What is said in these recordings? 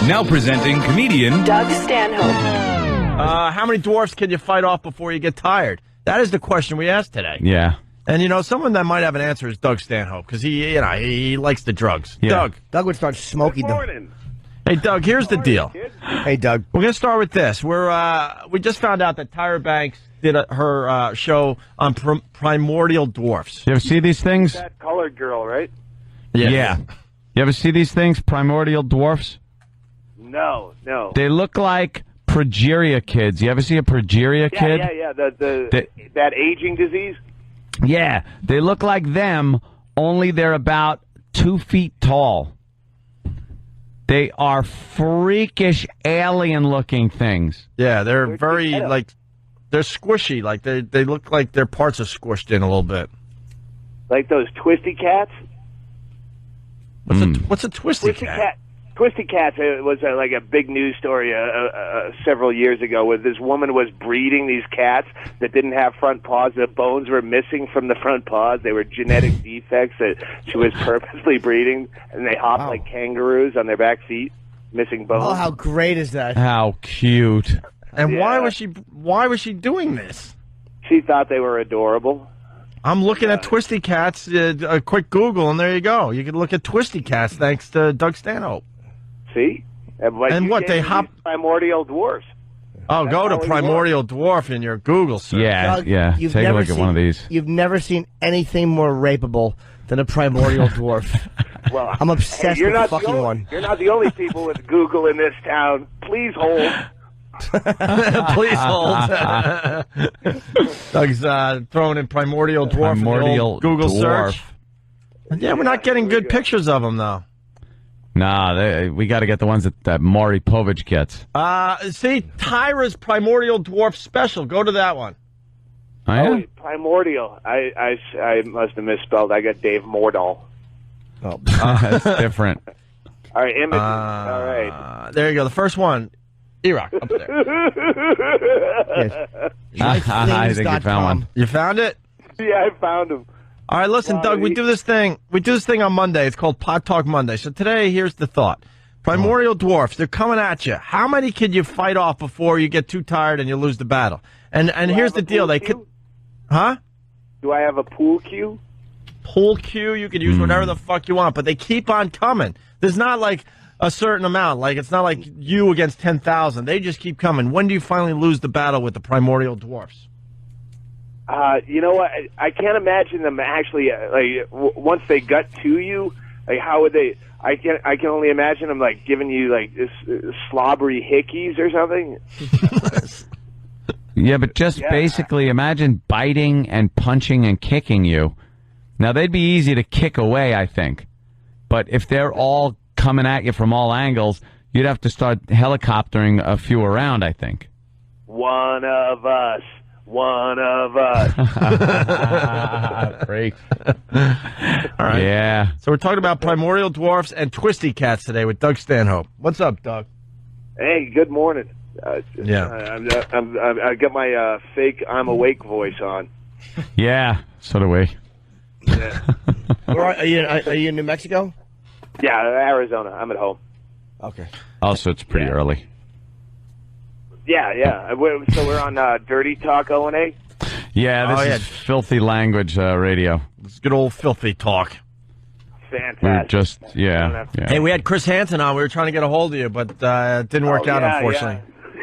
Now presenting comedian Doug Stanhope. How many dwarfs can you fight off before you get tired? That is the question we asked today. Yeah. And, someone that might have an answer is Doug Stanhope, because he likes the drugs. Yeah. Doug would start smoking Good them. morning. Hey, Doug, here's the deal. Hey, Doug. We're going to start with this. We just found out that Tyra Banks did her show on Primordial dwarfs. You ever see these things? That colored girl, right? Yeah. You ever see these things, primordial dwarfs? No. They look like progeria kids. You ever see a progeria kid? Yeah. That aging disease. Yeah. They look like them, only they're about 2 feet tall. They are freakish alien-looking things. Yeah, they're Where'd very, you get 'em? they're squishy. Like, they look like their parts are squished in a little bit. Like those twisty cats. What's a twisty cat? Twisty cats was like a big news story several years ago, where this woman was breeding these cats that didn't have front paws. The bones were missing from the front paws. They were genetic defects that she was purposely breeding, and they hopped like kangaroos on their back feet, missing bones. Oh, how great is that? How cute. And Yeah. why was she doing this? She thought they were adorable. I'm looking at twisty cats. A quick Google, and there you go. You can look at twisty cats thanks to Doug Stanhope. See? And what, they hop... Primordial dwarfs. Oh, go to how it Primordial Dwarf in your Google search. Yeah, Doug, yeah. you've Take a never look at one of these. You've never seen anything more rapeable than a primordial dwarf. Well, I'm obsessed you're with the not fucking one. You're not the only people with Google in this town. Please hold. Please hold. Doug's throwing in Primordial Dwarf in the Primordial old Google dwarf. search. Yeah, we're not getting good pictures of them, though. Nah, we got to get the ones that Maury Povich gets. See, Tyra's Primordial Dwarf special. Go to that one. Oh, yeah? Oh, Primordial. I must have misspelled. I got Dave Mordahl. Oh. That's different. All right, images. All right. There you go. The first one. E-Rock, up there. I think you found one. You found it? Yeah, I found him. All right, listen, Doug, we do this thing on Monday. It's called Pot Talk Monday. So today, here's the thought. Primordial dwarfs, they're coming at you. How many can you fight off before you get too tired and you lose the battle? And here's the deal. They could... Huh? Do I have a pool cue? Pool cue, you could use whatever the fuck you want, but they keep on coming. There's not like a certain amount. Like, it's not like you against 10,000. They just keep coming. When do you finally lose the battle with the Primordial dwarfs? You know what? I can't imagine them actually, once they got to you, like, how would they... I can only imagine them, like, giving you, like, this slobbery hickeys or something. Yeah, but just basically imagine biting and punching and kicking you. Now, they'd be easy to kick away, I think. But if they're all coming at you from all angles, you'd have to start helicoptering a few around, I think. One of us. Great. All right. Yeah. So we're talking about Primordial dwarfs and twisty cats today with Doug Stanhope. What's up, Doug? Hey, good morning. Yeah. I got my fake I'm awake voice on. Yeah, so do we. Yeah, Are you in New Mexico? yeah, Arizona. I'm at home. Okay. Also, it's pretty early. Yeah. So we're on Dirty Talk O&A? Yeah, this is filthy language radio. It's good old filthy talk. Fantastic. We're just, yeah. Hey, we had Chris Hansen on. We were trying to get a hold of you, but it didn't work out, unfortunately.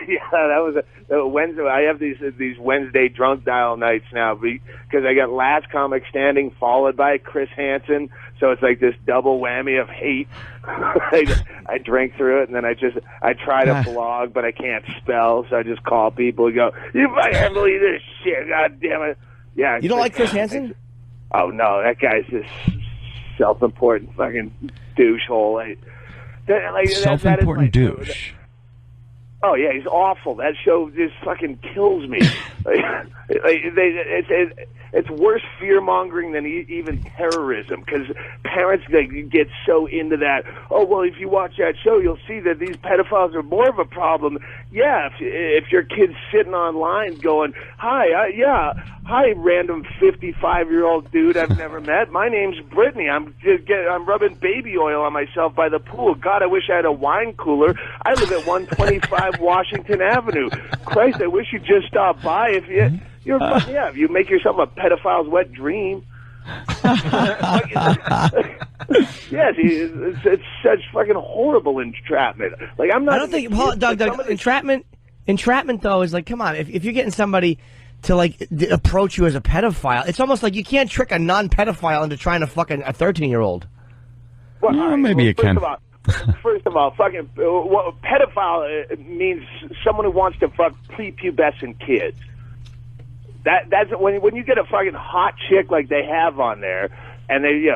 Yeah, that was a Wednesday. I have these Wednesday drunk dial nights now because I got Last Comic Standing followed by Chris Hansen, so it's like this double whammy of hate. I drink through it, and then I try to blog, but I can't spell, so I just call people and go, "You can't believe this shit! God damn it!" Yeah. You don't like Chris Hansen? Oh no, that guy's just self-important fucking douchehole. Self-important douche. Oh, yeah, he's awful. That show just fucking kills me. It's worse fear-mongering than even terrorism, because parents get so into that. Oh, well, if you watch that show, you'll see that these pedophiles are more of a problem. Yeah, if your kid's sitting online going, hi, random 55-year-old dude I've never met. My name's Brittany. I'm rubbing baby oil on myself by the pool. God, I wish I had a wine cooler. I live at 125 Washington Avenue. Christ, I wish you'd just stop by. If you make yourself a pedophile's wet dream. Yes, it's such fucking horrible entrapment. Like, I'm not. I don't think, Doug, entrapment though is like, come on, if you're getting somebody to like approach you as a pedophile, it's almost like you can't trick a non-pedophile into trying to fuck a 13-year-old. Well, maybe you can. First of all, fucking pedophile means someone who wants to fuck prepubescent kids. That's when you get a fucking hot chick like they have on there, and they,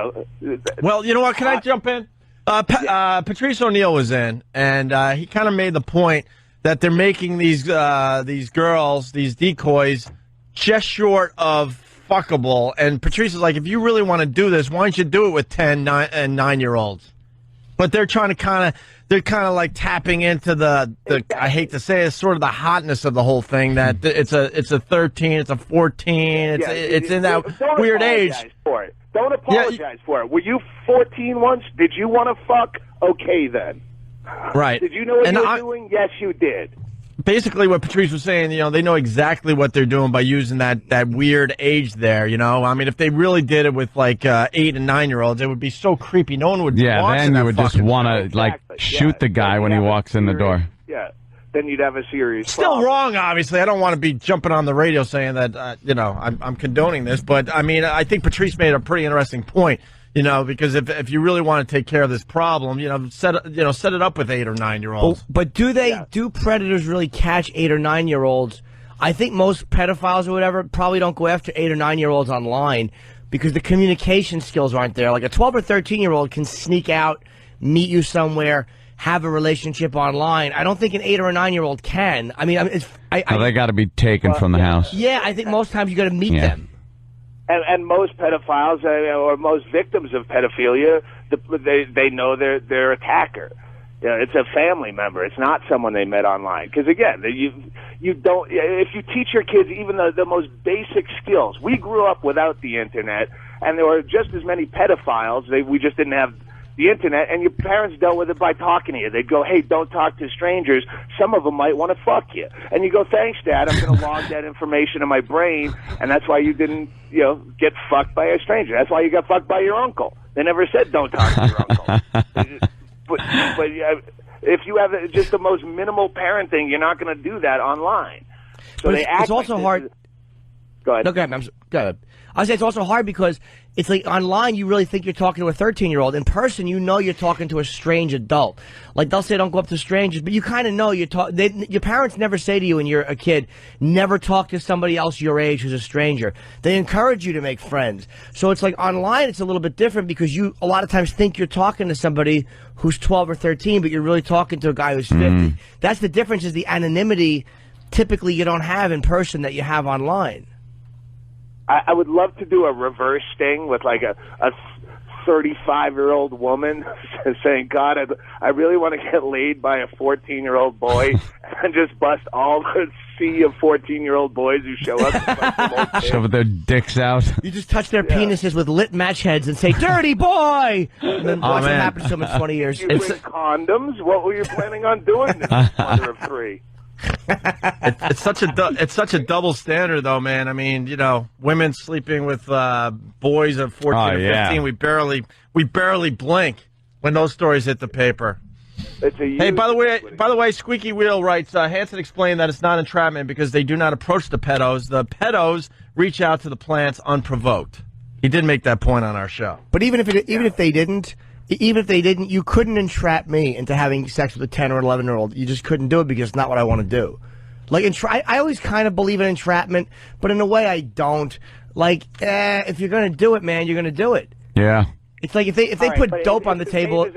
Well, you know what? Can I jump in? Patrice O'Neill was in, and he kind of made the point that they're making these girls, these decoys, just short of fuckable. And Patrice is like, if you really want to do this, why don't you do it with 10, 9, and 9-year-olds? But they're trying to they're kind of like tapping into the I hate to say it, sort of the hotness of the whole thing, that it's a 13, it's a 14, it's in that weird age. Don't apologize for it. Were you 14 once? Did you want to fuck? Okay, then. Right. Did you know what you were doing? Yes, you did. Basically, what Patrice was saying, they know exactly what they're doing by using that weird age there, I mean, if they really did it with, like, 8 and 9-year-olds, it would be so creepy. No one would watch then you would just want to, shoot the guy when he walks in the door. Yeah, then you'd have a serious Still problem. wrong, obviously. I don't want to be jumping on the radio saying that, I'm condoning this. But, I mean, I think Patrice made a pretty interesting point. Because if you really want to take care of this problem, set it up with 8 or 9-year-olds. But do predators really catch 8 or 9-year-olds? I think most pedophiles or whatever probably don't go after 8 or 9-year-olds online because the communication skills aren't there. Like a 12 or 13-year-old can sneak out, meet you somewhere, have a relationship online. I don't think an 8 or a 9-year-old can. I mean, they got to be taken from the house. Yeah, I think most times you got to meet them. And most pedophiles or most victims of pedophilia, they know their attacker. It's a family member. It's not someone they met online. Because again, you don't. If you teach your kids even the most basic skills, we grew up without the internet, and there were just as many pedophiles. We just didn't have the internet, and your parents dealt with it by talking to you. They'd go, hey, don't talk to strangers. Some of them might want to fuck you. And you go, thanks, Dad. I'm going to log that information in my brain, and that's why you didn't, get fucked by a stranger. That's why you got fucked by your uncle. They never said don't talk to your uncle. But if you have just the most minimal parenting, you're not going to do that online. So it's also hard. Go ahead. No, go ahead. Go ahead. I say it's also hard because it's like online you really think you're talking to a 13-year-old. In person, you're talking to a strange adult. Like they'll say don't go up to strangers, but you kind of know your parents never say to you when you're a kid, never talk to somebody else your age who's a stranger. They encourage you to make friends. So it's like online it's a little bit different because you a lot of times think you're talking to somebody who's 12 or 13, but you're really talking to a guy who's 50. That's the difference, is the anonymity typically you don't have in person that you have online. I would love to do a reverse sting with like a 35-year-old woman saying, God, I really want to get laid by a 14-year-old boy, and just bust all the sea of 14-year-old boys who show up. Shove their dicks out. You just touch their penises with lit match heads and say, dirty boy! And then watch what happens to them in 20 years. You bring condoms? What were you planning on doing this mother of three? It's such a double standard, though, man. I mean, women sleeping with boys of 14 or 15. We barely blink when those stories hit the paper. Hey, by the way, Squeaky Wheel writes, Hansen explained that it's not entrapment because they do not approach the pedos. The pedos reach out to the plants unprovoked. He did make that point on our show. But even if they didn't, you couldn't entrap me into having sex with a 10 or 11-year-old. You just couldn't do it because it's not what I want to do. Like, I always kind of believe in entrapment, but in a way I don't. Like, if you're going to do it, man, you're going to do it. Yeah. It's like if they put dope on the table. As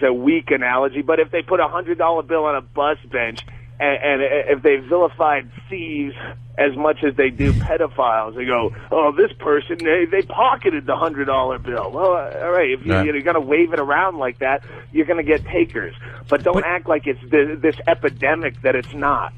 a weak analogy, but if they put $100 bill on a bus bench And if they vilified thieves as much as they do pedophiles, they go, "Oh, this person they pocketed the $100 bill." Well, all right, if you're going to wave it around like that, you're going to get takers. But don't act like it's this epidemic that it's not.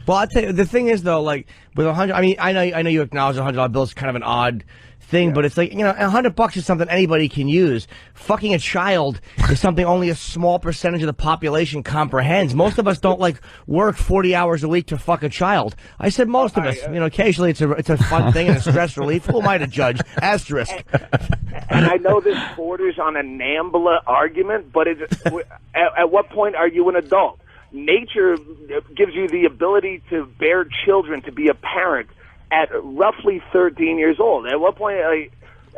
Well, I'll tell you, the thing is though, like with $100, I mean, I know you acknowledge a $100 bill is kind of an odd thing, but it's like, you know, $100 is something anybody can use. Fucking a child is something only a small percentage of the population comprehends. Most of us don't like work 40 hours a week to fuck a child. I said most of us. You know, occasionally it's a fun thing and a stress relief. Who am I to judge? Asterisk. And I know this borders on a NAMBLA argument, but at what point are you an adult? Nature gives you the ability to bear children, to be a parent at roughly 13 years old. At what point,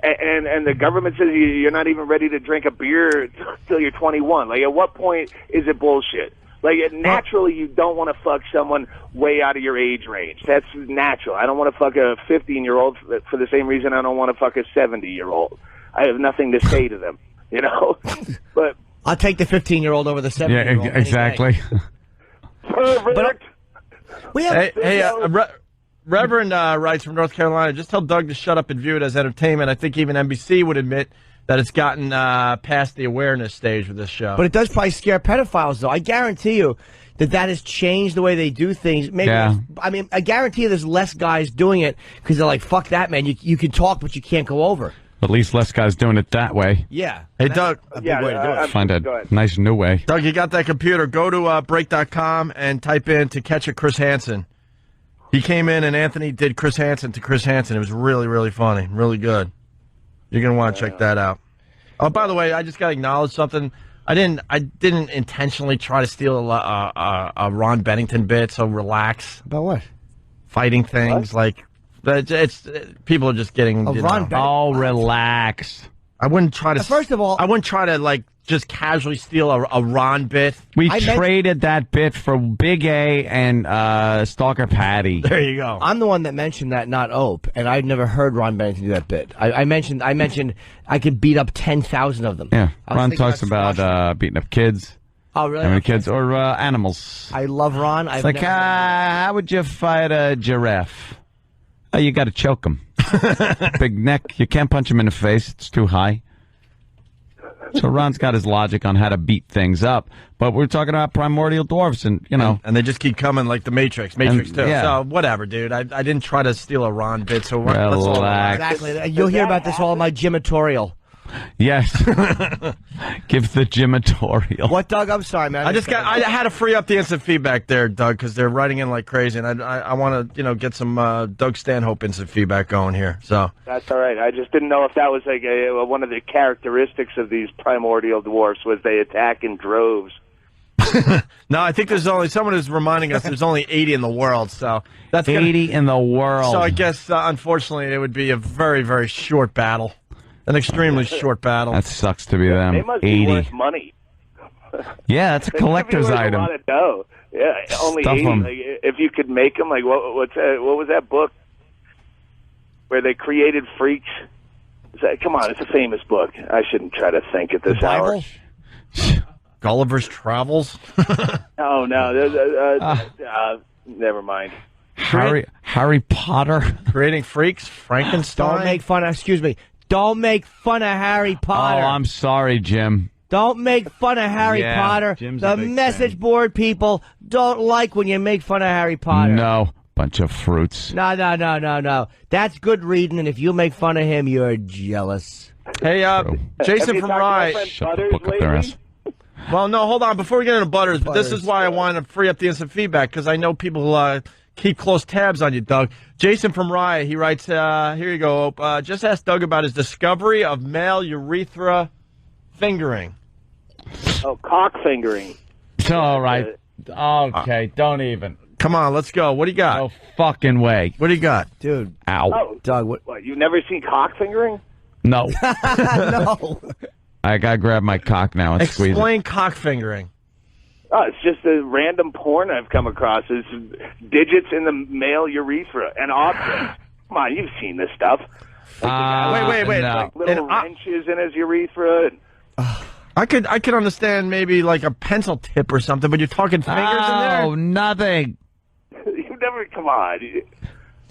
and the government says you're not even ready to drink a beer till you're 21. Like, at what point is it bullshit? Like, naturally, you don't want to fuck someone way out of your age range. That's natural. I don't want to fuck a 15-year-old for the same reason I don't want to fuck a 70-year-old. I have nothing to say to them, you know? But I'll take the 15-year-old over the 7-year-old. Yeah, exactly. Pervert. We have Reverend writes from North Carolina, just tell Doug to shut up and view it as entertainment. I think even NBC would admit that it's gotten past the awareness stage with this show. But it does probably scare pedophiles, though. I guarantee you that has changed the way they do things. Maybe I mean, I guarantee you there's less guys doing it because they're like, fuck that, man. You can talk, but you can't go over. At least less guys doing it that way. Yeah. Hey, Doug. A big way to do it. Find a nice new way. Doug, you got that computer. Go to break.com and type in To Catch a Chris Hansen. He came in and Anthony did Chris Hansen to Chris Hansen. It was really, really funny. Really good. You're going to want to check that out. Oh, by the way, I just got to acknowledge something. I didn't intentionally try to steal a Ron Bennington bit, so relax. About what? Fighting things like it's people are just getting Ron Bennington. Oh, relax. I wouldn't try to First of all, I wouldn't try to like just casually steal a Ron bit. We traded that bit for Big A and Stalker Patty. There you go. I'm the one that mentioned that, not Ope, and I've never heard Ron Bennington do that bit. I mentioned I could beat up 10,000 of them. Yeah, Ron talks about beating up kids. Oh, really? Having kids or animals. I love Ron. It's like, how would you fight a giraffe? Oh, you got to choke him. Big neck. You can't punch him in the face. It's too high. So Ron's got his logic on how to beat things up. But we're talking about primordial dwarfs, and, you know. And they just keep coming like the Matrix too. Yeah. So, whatever, dude. I didn't try to steal a Ron bit, so let's all Relax. Exactly. You'll hear about this all in my gymatorial. Yes. Give the gymatorial. What, Doug? I'm sorry, man. I had to free up the instant feedback there, Doug, because they're writing in like crazy, and I want to get some Doug Stanhope instant feedback going here. So that's all right. I just didn't know if that was like one of the characteristics of these primordial dwarfs was they attack in droves. No, I think there's only someone who's reminding us there's only 80 in the world. So that's 80 in the world. So I guess unfortunately it would be a very, very short battle. An extremely short battle. That sucks to be them. They must 80. be worth money. Yeah, that's a collector's item. A lot of dough. Yeah, only Stuff 80. 'em. Like, if you could make them, like what was that book where they created freaks? Come on, it's a famous book. I shouldn't try to think at this hour. Gulliver's Travels. Oh no, never mind. Harry Potter. Creating Freaks. Frankenstein. Don't make fun of. Excuse me. Don't make fun of Harry Potter. Oh, I'm sorry, Jim. Don't make fun of Harry Yeah, Potter. Jim's a The big message fan. board people don't like when you make fun of Harry Potter. No. Bunch of fruits. No. That's good reading, and if you make fun of him, you're jealous. Hey, Jason from Rye. Shut the book up their ass. Well, no, hold on. Before we get into Butters, but this is why I want to free up the instant feedback, because I know people keep close tabs on you, Doug. Jason from Rye, he writes, here you go. Just ask Doug about his discovery of male urethra fingering. Oh, cock fingering. All right. Okay, don't even. Come on, let's go. What do you got? No fucking way. What do you got? Dude. Ow. Oh, Doug, what? You've never seen cock fingering? No. no. I gotta grab my cock now and squeeze it. Explain cock fingering. Oh, it's just a random porn I've come across. It's digits in the male urethra and objects. Come on, you've seen this stuff. Wait. No. Like little wrenches in his urethra. All I could understand maybe like a pencil tip or something, but you're talking fingers in there? Oh, nothing. You never, come on.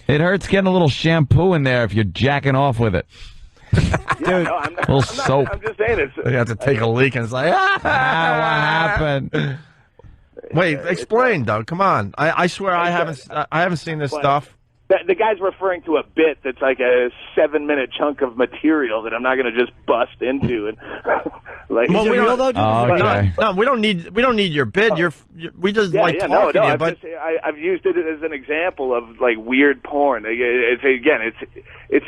It hurts getting a little shampoo in there if you're jacking off with it. Yeah, no, I'm not, little I'm soap. Not, I'm just saying it's. You have to take a leak and it's like, What happened? Wait, explain, Doug. Come on. I swear I haven't seen this stuff. The guy's referring to a bit that's like a 7-minute chunk of material that I'm not going to just bust into and like. Well, Is it real though? Okay. No, we don't need your bid. We just like talking to you. But I've used it as an example of like weird porn. It's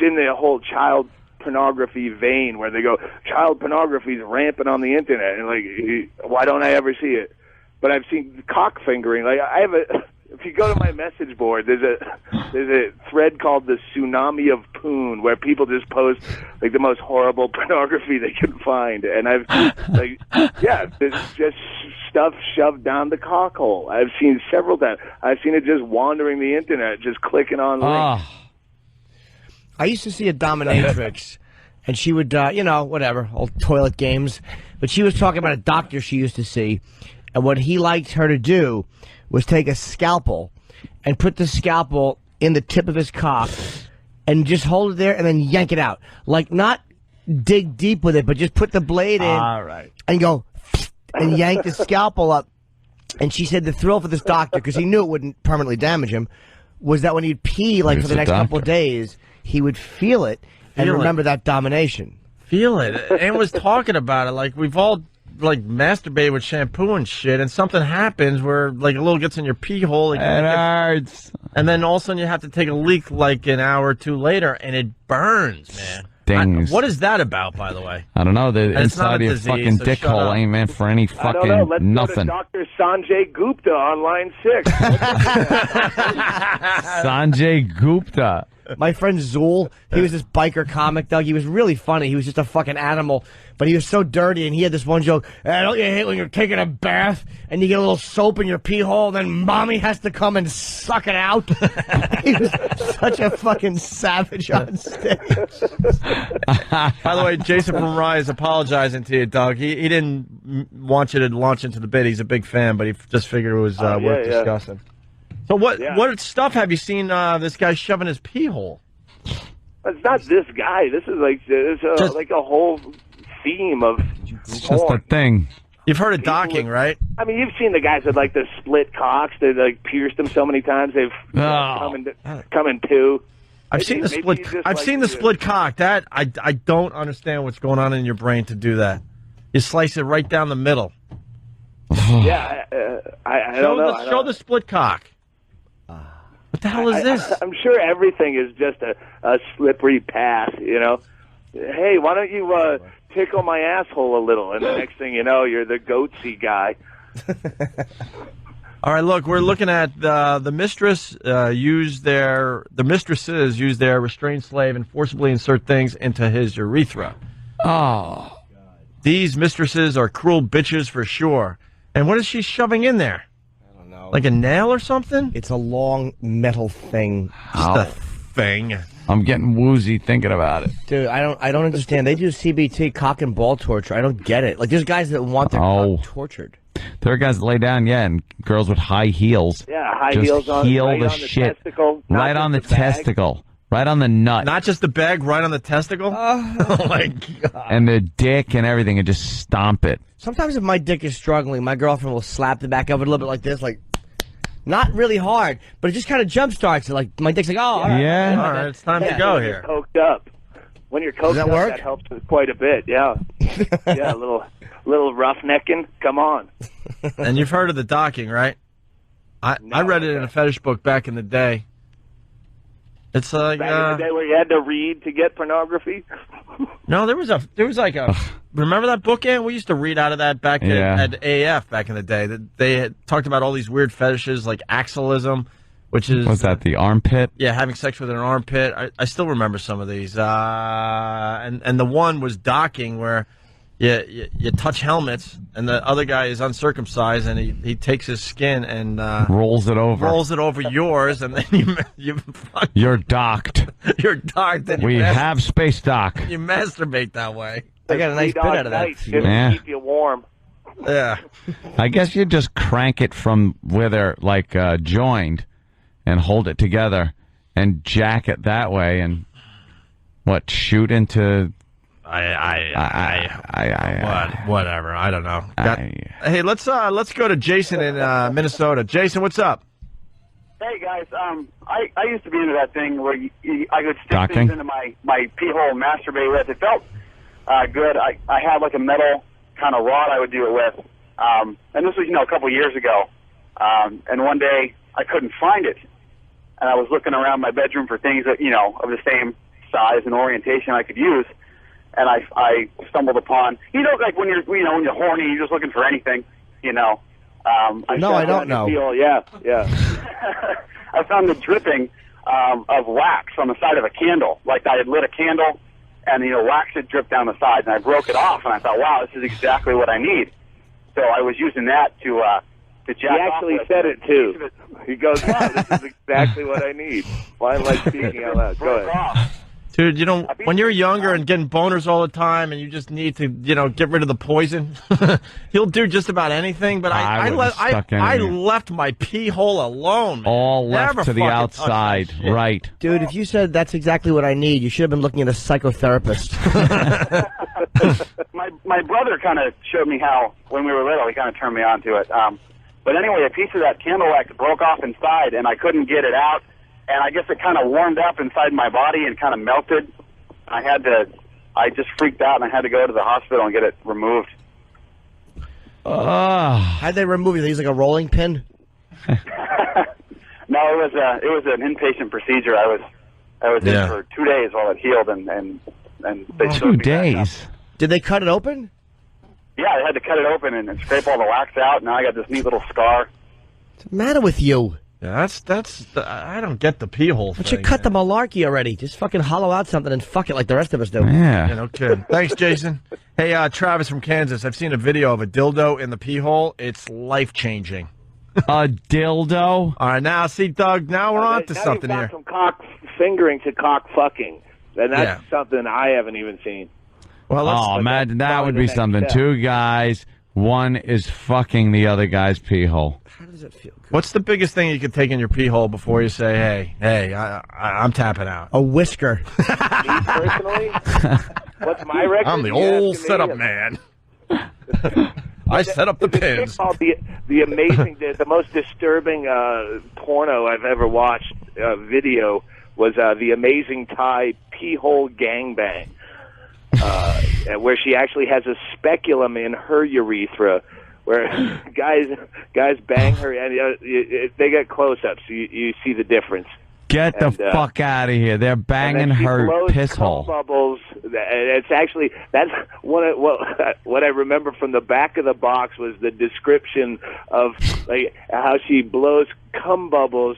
in the whole child pornography vein where they go, child pornogaphy is rampant on the internet, and like, why don't I ever see it? But I've seen cock fingering. Like I have a. If you go to my message board, there's a thread called the Tsunami of Poon where people just post like the most horrible pornography they can find, and I've there's just stuff shoved down the cock hole. I've seen several times. I've seen it just wandering the internet, just clicking on links. I used to see a dominatrix, and she would, whatever, old toilet games. But she was talking about a doctor she used to see, and what he liked her to do was take a scalpel and put the scalpel in the tip of his cock and just hold it there and then yank it out. Like, not dig deep with it, but just put the blade in and go and yank the scalpel up. And she said the thrill for this doctor, because he knew it wouldn't permanently damage him, was that when he'd pee, like, for the next couple of days, he would feel it and remember that domination. Feel it. Ann was talking about it. Like, we've all like masturbate with shampoo and shit, and something happens where like a little gets in your pee hole. It hurts. And then all of a sudden you have to take a leak like an hour or two later, and it burns, man. Stings. What is that about, by the way? I don't know. The inside of your disease, fucking so dick shut hole up. ain't meant for any I don't know. fucking Let's nothing. go to Dr. Sanjay Gupta on line 6. Sanjay Gupta. My friend Zool, he was this biker comic, Doug. He was really funny. He was just a fucking animal, but he was so dirty, and he had this one joke, don't you hate when you're taking a bath and you get a little soap in your pee hole, and then mommy has to come and suck it out? He was such a fucking savage on stage. By the way, Jason from Rye is apologizing to you, Doug. He didn't want you to launch into the bid. He's a big fan, but he just figured it was worth discussing. So what stuff have you seen this guy shoving his pee hole? It's not this guy. This is like like a whole theme of It's just a thing. You've heard of docking, right? I mean, you've seen the guys with like the split cocks. They like pierced them so many times they've come in two. I've seen the split. I've seen the split cock. That I don't understand what's going on in your brain to do that. You slice it right down the middle. Yeah, I don't know. Show the split cock. What the hell is this? I'm sure everything is just a slippery path, you know. Hey, why don't you tickle my asshole a little? And the next thing you know, you're the goatsy guy. All right, look, we're looking at the mistresses use their restrained slave and forcibly insert things into his urethra. Oh. These mistresses are cruel bitches for sure. And what is she shoving in there? Like a nail or something? It's a long metal thing. Just a thing. I'm getting woozy thinking about it. Dude, I don't understand. They do CBT, cock and ball torture. I don't get it. Like, there's guys that want their cock tortured. There are guys that lay down, and girls with high heels. Yeah, high just heels on heel right the on the shit. testicle. Right on the testicle. Right on the nut. Not just the bag, right on the testicle? Oh, my God. And the dick and everything, and just stomp it. Sometimes if my dick is struggling, my girlfriend will slap the back of it a little bit like this, like, not really hard, but it just kind of jump starts it. Like, my dick's like, oh, all right. Yeah. All right, it's time to go here. Coked up. When you're coked that up, work? that helps quite a bit, yeah. Yeah, a little roughnecking. Come on. And you've heard of the docking, right? I read it in a fetish book back in the day. It's like Back in the day where you had to read to get pornography. No, there was like a remember that book, Ann? We used to read out of that back at AF back in the day. That they had talked about all these weird fetishes like axialism, which is what's that? The armpit? Yeah, having sex with an armpit. I still remember some of these. And the one was docking where you touch helmets and the other guy is uncircumcised and he takes his skin and rolls it over yours, and then you're docked. You're docked. And we have space dock. You masturbate that way. I got a nice bit out of that. Just Yeah. to keep you warm. Yeah. I guess you just crank it from where they're like joined, and hold it together, and jack it that way, and shoot into. Whatever. I don't know. Hey, let's go to Jason in Minnesota. Jason, what's up? Hey guys, I used to be into that thing where I could stick Docking? things into my pee hole and masturbate with. It felt good. I had like a metal kind of rod I would do it with, and this was a couple of years ago. And one day I couldn't find it, and I was looking around my bedroom for things that of the same size and orientation I could use. And I stumbled upon, like when you're when you're horny, you're just looking for anything, No, I don't know. Yeah. I found the dripping of wax on the side of a candle. Like I had lit a candle, and wax had dripped down the side, and I broke it off, and I thought, wow, this is exactly what I need. So I was using that to jack He off actually with. said it too. He goes, wow, this is exactly what I need. Why am I speaking out loud? Go ahead. Dude, when you're younger and getting boners all the time and you just need to, get rid of the poison, he'll do just about anything, but I left my pee hole alone. All left Never to the fucking outside, touched that shit. right. Dude, if you said that's exactly what I need, you should have been looking at a psychotherapist. My brother kind of showed me how, when we were little, he kind of turned me on to it. But anyway, a piece of that candle wax broke off inside, and I couldn't get it out. And I guess it kind of warmed up inside my body and kind of melted. I just freaked out, and I had to go to the hospital and get it removed. How'd they remove it? They use like a rolling pin? No, it was an inpatient procedure. I was in for 2 days while it healed, and they showed 2 me back up. days. Did they cut it open? Yeah, I had to cut it open and scrape all the wax out. Now I got this neat little scar. What's the matter with you? Yeah, I don't get the pee hole thing. But you cut the malarkey already. Just fucking hollow out something and fuck it like the rest of us do. Yeah. No kidding. Thanks, Jason. Hey, Travis from Kansas. I've seen a video of a dildo in the pee hole. It's life-changing. A dildo? All right, now, see, Doug, now we're on to Now something you've here. got from cock fingering to cock fucking. And that's something I haven't even seen. Well, imagine that probably would the be next something. step. 2 guys, one is fucking the other guy's pee hole. How does it feel? What's the biggest thing you could take in your pee hole before you say, hey, I'm tapping out? A whisker. Me personally, what's my record? I'm the You old asking me? setup man. I set up the pins. The amazing, the most disturbing porno I've ever watched video was the Amazing Thai pee hole gangbang, where she actually has a speculum in her urethra, where guys bang her, and they get close-ups. You see the difference. Get the fuck out of here. They're banging and then she her blows piss cum hole. bubbles. And that's what I remember from the back of the box was the description of like how she blows cum bubbles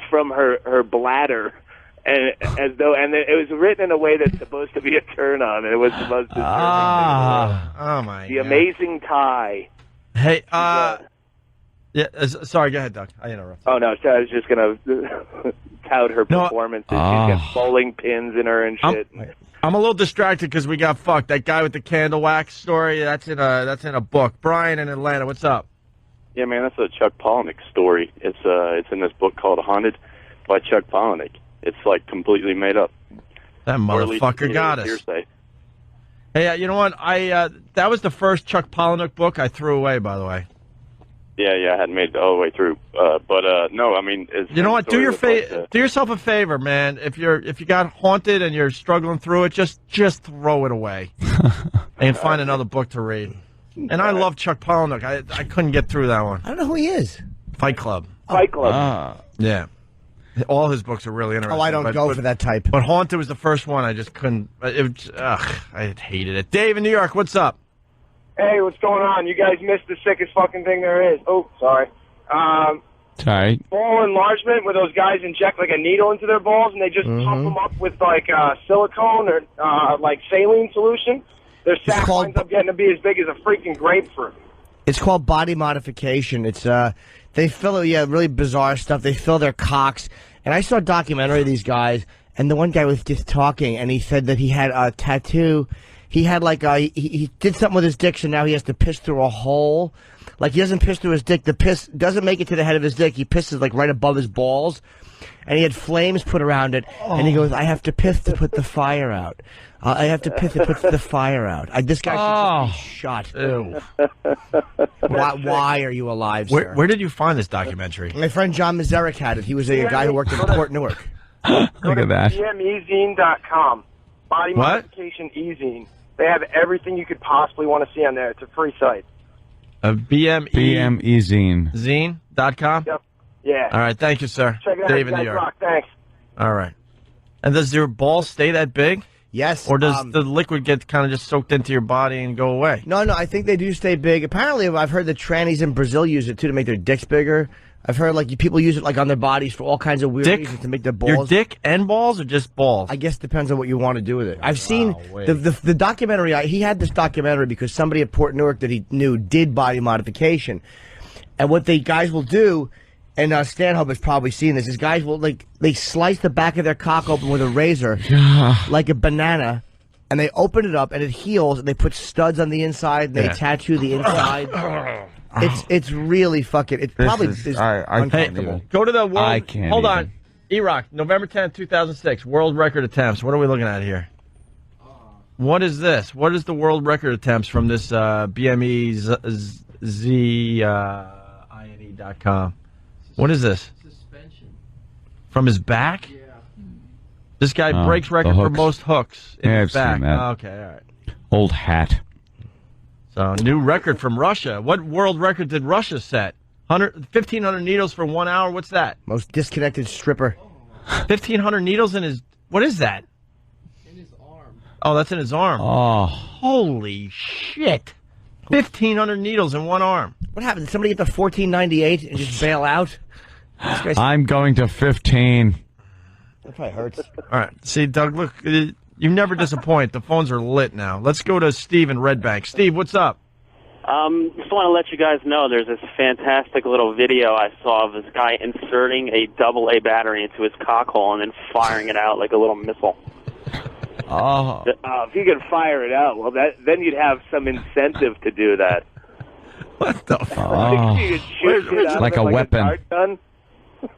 from her bladder. And it was written in a way that's supposed to be a turn on, and it was the most disturbing thing. Oh my! The Amazing Thai. Hey, sorry, go ahead, Doug. I interrupted. Oh no, so I was just gonna tout her performance. She's got bowling pins in her and shit. I'm a little distracted because we got fucked. That guy with the candle wax story. That's in a book. Brian in Atlanta. What's up? Yeah, man, that's a Chuck Palahniuk story. It's in this book called Haunted by Chuck Palahniuk. It's like completely made up. That motherfucker got us. Hearsay. Hey, you know what? That was the first Chuck Palahniuk book I threw away, by the way. Yeah, I hadn't made it all the way through. But no, I mean, you know what? Do yourself a favor, man. If you got haunted and you're struggling through it, just throw it away and find another book to read. And I love Chuck Palahniuk. I couldn't get through that one. I don't know who he is. Fight Club. Fight Club. Yeah. All his books are really interesting. Oh, I don't go for that type. But Haunted was the first one. I just couldn't. I hated it. Dave in New York, what's up? Hey, what's going on? You guys missed the sickest fucking thing there is. Oh, sorry. Sorry. Ball enlargement, where those guys inject like a needle into their balls and they just pump them up with like silicone or like saline solution. Their sack winds up getting to be as big as a freaking grapefruit. It's called body modification. It's they fill it, really bizarre stuff. They fill their cocks. And I saw a documentary of these guys, and the one guy was just talking, and he said that he had a tattoo. he had like he did something with his dick, so now he has to piss through a hole. Like he doesn't piss through his dick. The piss doesn't make it to the head of his dick. He pisses like right above his balls, and he had flames put around it. And he goes, "I have to piss to put the fire out. I have to piss to put the fire out." This guy should just be shot. Ew. Why are you alive, sir? Where did you find this documentary? My friend John Mazurek had it. He was a guy who worked in Port Newark. Look at that. BMEzine.com. Body modification e-zine. They have everything you could possibly want to see on there. It's a free site. BMEzine. Zine.com? Yep. Yeah. All right. Thank you, sir. Check it out. Dave You in New guys York. rock. Thanks. All right. And does your balls stay that big? Yes. Or does the liquid get kind of just soaked into your body and go away? No, I think they do stay big. Apparently, I've heard that trannies in Brazil use it, too, to make their dicks bigger. I've heard, like, people use it, like, on their bodies for all kinds of weird reasons to make their balls. Your dick and balls or just balls? I guess it depends on what you want to do with it. I've seen the documentary. He had this documentary because somebody at Port Newark that he knew did body modification. And what the guys will do, and Stanhope has probably seen this, is guys will, like, they slice the back of their cock open with a razor, like a banana, and they open it up, and it heals, and they put studs on the inside, and they tattoo the inside. It's really fucking. It probably is uncomfortable. Hey, go to the world. I can't. Hold on. Iraq, November 10th, 2006. World record attempts. What are we looking at here? What is this? What is the world record attempts from this BMEzine.com? What is this? Suspension. From his back? Yeah. This guy breaks record for most hooks in his back. Seen that. Okay, all right. Old hat. So, new record from Russia. What world record did Russia set? 1,500 needles for 1 hour? What's that? Most disconnected stripper. 1,500 needles in his... What is that? In his arm. Oh, that's in his arm. Oh. Holy shit. 1,500 needles in one arm. What happened? Did somebody get to 1498 and just bail out? I'm going to 15. That probably hurts. All right. See, Doug, look... You never disappoint. The phones are lit now. Let's go to Steve in Red Bank. Steve, what's up? Just want to let you guys know there's this fantastic little video I saw of this guy inserting a AA battery into his cock hole and then firing it out like a little missile. Oh. If you could fire it out, well, then you'd have some incentive to do that. What the fuck? Oh. You could shoot it out Like of a it weapon. a dart gun.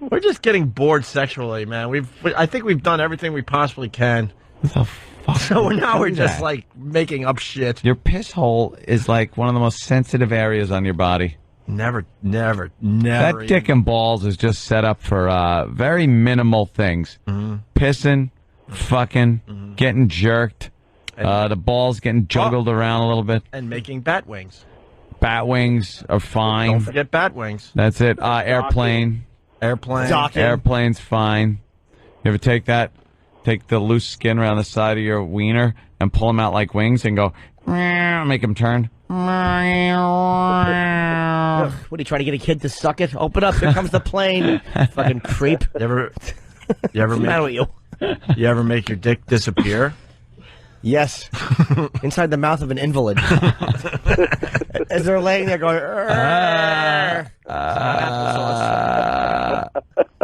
We're just getting bored sexually, man. I think we've done everything we possibly can. What the fuck? So now we're just like making up shit. Your piss hole is like one of the most sensitive areas on your body. Never. That dick and balls is just set up for very minimal things. Pissing, fucking, getting jerked, the balls getting juggled around a little bit. And making bat wings. Bat wings are fine. Don't forget bat wings. That's it. Airplane. Airplane. Airplane's fine. You ever take the loose skin around the side of your wiener and pull them out like wings and go, make them turn? What are you trying to get a kid to suck it? Open up, here comes the plane. Fucking creep. You ever make your dick disappear? Yes. Inside the mouth of an invalid. As they're laying there going,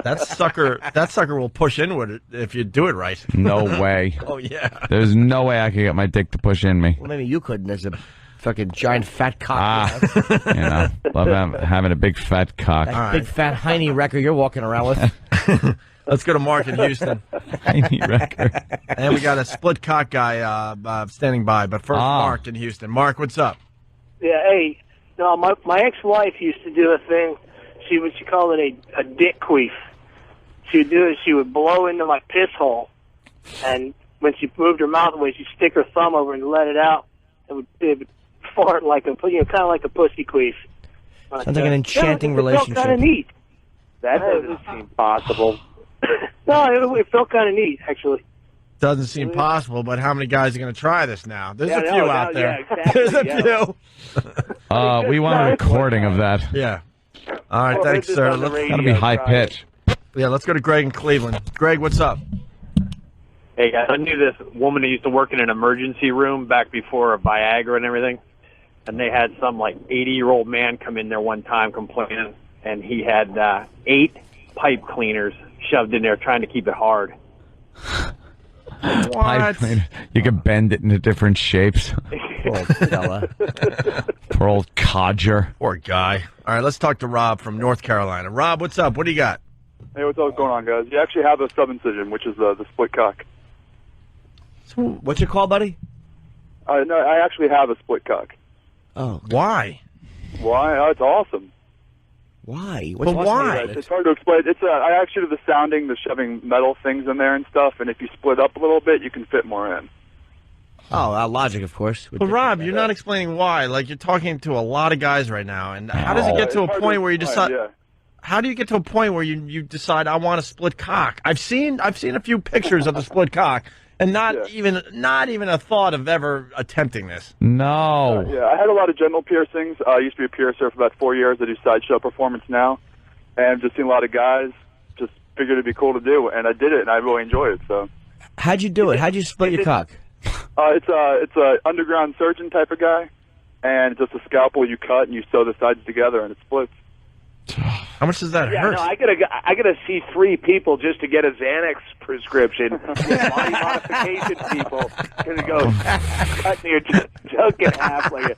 that sucker will push inward if you do it right. No way. Oh, yeah. There's no way I could get my dick to push in me. well, maybe you couldn't. There's a fucking giant fat cock. Love having a big fat cock. That big fat hiney wrecker you're walking around with. Let's go to Mark in Houston. Hiney wrecker. And we got a split cock guy standing by. But first, Mark in Houston. Mark, what's up? Yeah, hey, no, my ex-wife used to do a thing. She called it a dick queef. She would do it. She would blow into my piss hole, and when she moved her mouth away, she'd stick her thumb over and let it out. It would fart like kind of like a pussy queef. Sounds like an enchanting relationship. It felt kind of neat. That doesn't seem possible. No, it felt kind of neat, actually. Doesn't seem possible, but how many guys are going to try this now? There's a few out there. Yeah, exactly, There's a few. We want a recording of that. Yeah. All right, thanks, sir. Gotta be high pitch. Yeah, let's go to Greg in Cleveland. Greg, what's up? Hey, guys, I knew this woman who used to work in an emergency room back before Viagra and everything, and they had some, 80-year-old man come in there one time complaining, and he had 8 pipe cleaners shoved in there trying to keep it hard. Pipe cleaner. You can bend it into different shapes. Poor old fella. Poor old codger. Poor guy. All right, let's talk to Rob from North Carolina. Rob, what's up? What do you got? Hey, what's going on, guys? You actually have a sub-incision, which is the split cock. What's it called, buddy? No, I actually have a split cock. Oh. Why? Why? Oh, it's awesome. Why? But why? It's hard to explain. I actually do the sounding, the shoving metal things in there and stuff, and if you split up a little bit, you can fit more in. Oh, logic, of course. But Rob, you're not explaining why. Like, you're talking to a lot of guys right now, and how does it get to a point where you decide? Yeah. How do you get to a point where you decide I want a split cock? I've seen a few pictures of the split cock, and not even a thought of ever attempting this. No. Yeah, I had a lot of genital piercings. I used to be a piercer for about 4 years. I do sideshow performance now, and I've just seen a lot of guys. Just figured it'd be cool to do, and I did it, and I really enjoy it. So. How'd you do it? How'd you split your cock? It's a underground surgeon type of guy, and it's just a scalpel you cut and you sew the sides together and it splits. How much does that hurt? No, I gotta see 3 people just to get a Xanax prescription. Body modification people gonna go cutting your junk in half like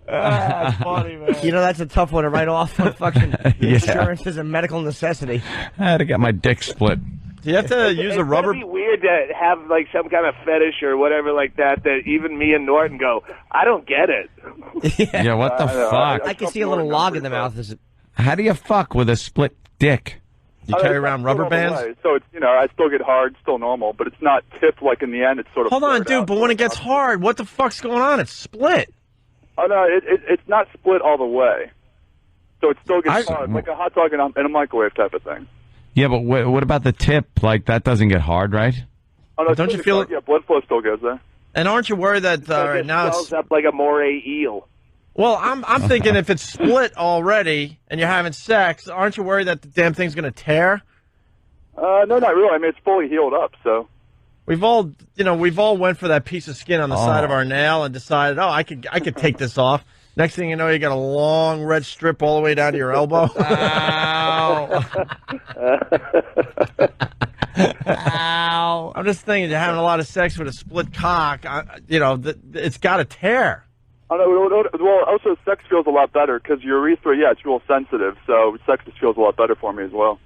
That's funny, man. You know, that's a tough one to write off on fucking insurance as a medical necessity. I had to get my dick split. Do you have to use a rubber? It'd be weird to have like some kind of fetish or whatever like that. That even me and Norton go, I don't get it. Yeah, what the fuck? I can see a little log in the mouth. How do you fuck with a split dick? You carry around rubber bands? So it's, I still get hard, still normal, but it's not tipped like in the end. It's sort of. Hold on, dude. But when it gets hard, what the fuck's going on? It's split. Oh no, it's not split all the way. So it still gets hard, like a hot dog in a microwave type of thing. Yeah, but what about the tip? Like, that doesn't get hard, right? Oh, no, Don't you feel it? Yeah, blood flow still goes there. And aren't you worried that right now it's up like a moray eel? Well, I'm thinking if it's split already and you're having sex, aren't you worried that the damn thing's going to tear? No, not really. I mean, it's fully healed up, so. We've all went for that piece of skin on the side of our nail and decided, I could take this off. Next thing you know, you got a long red strip all the way down to your elbow. Ow. Ow. I'm just thinking, you're having a lot of sex with a split cock, it's got to tear. Oh, no, well, also sex feels a lot better because your urethra, it's real sensitive, so sex just feels a lot better for me as well.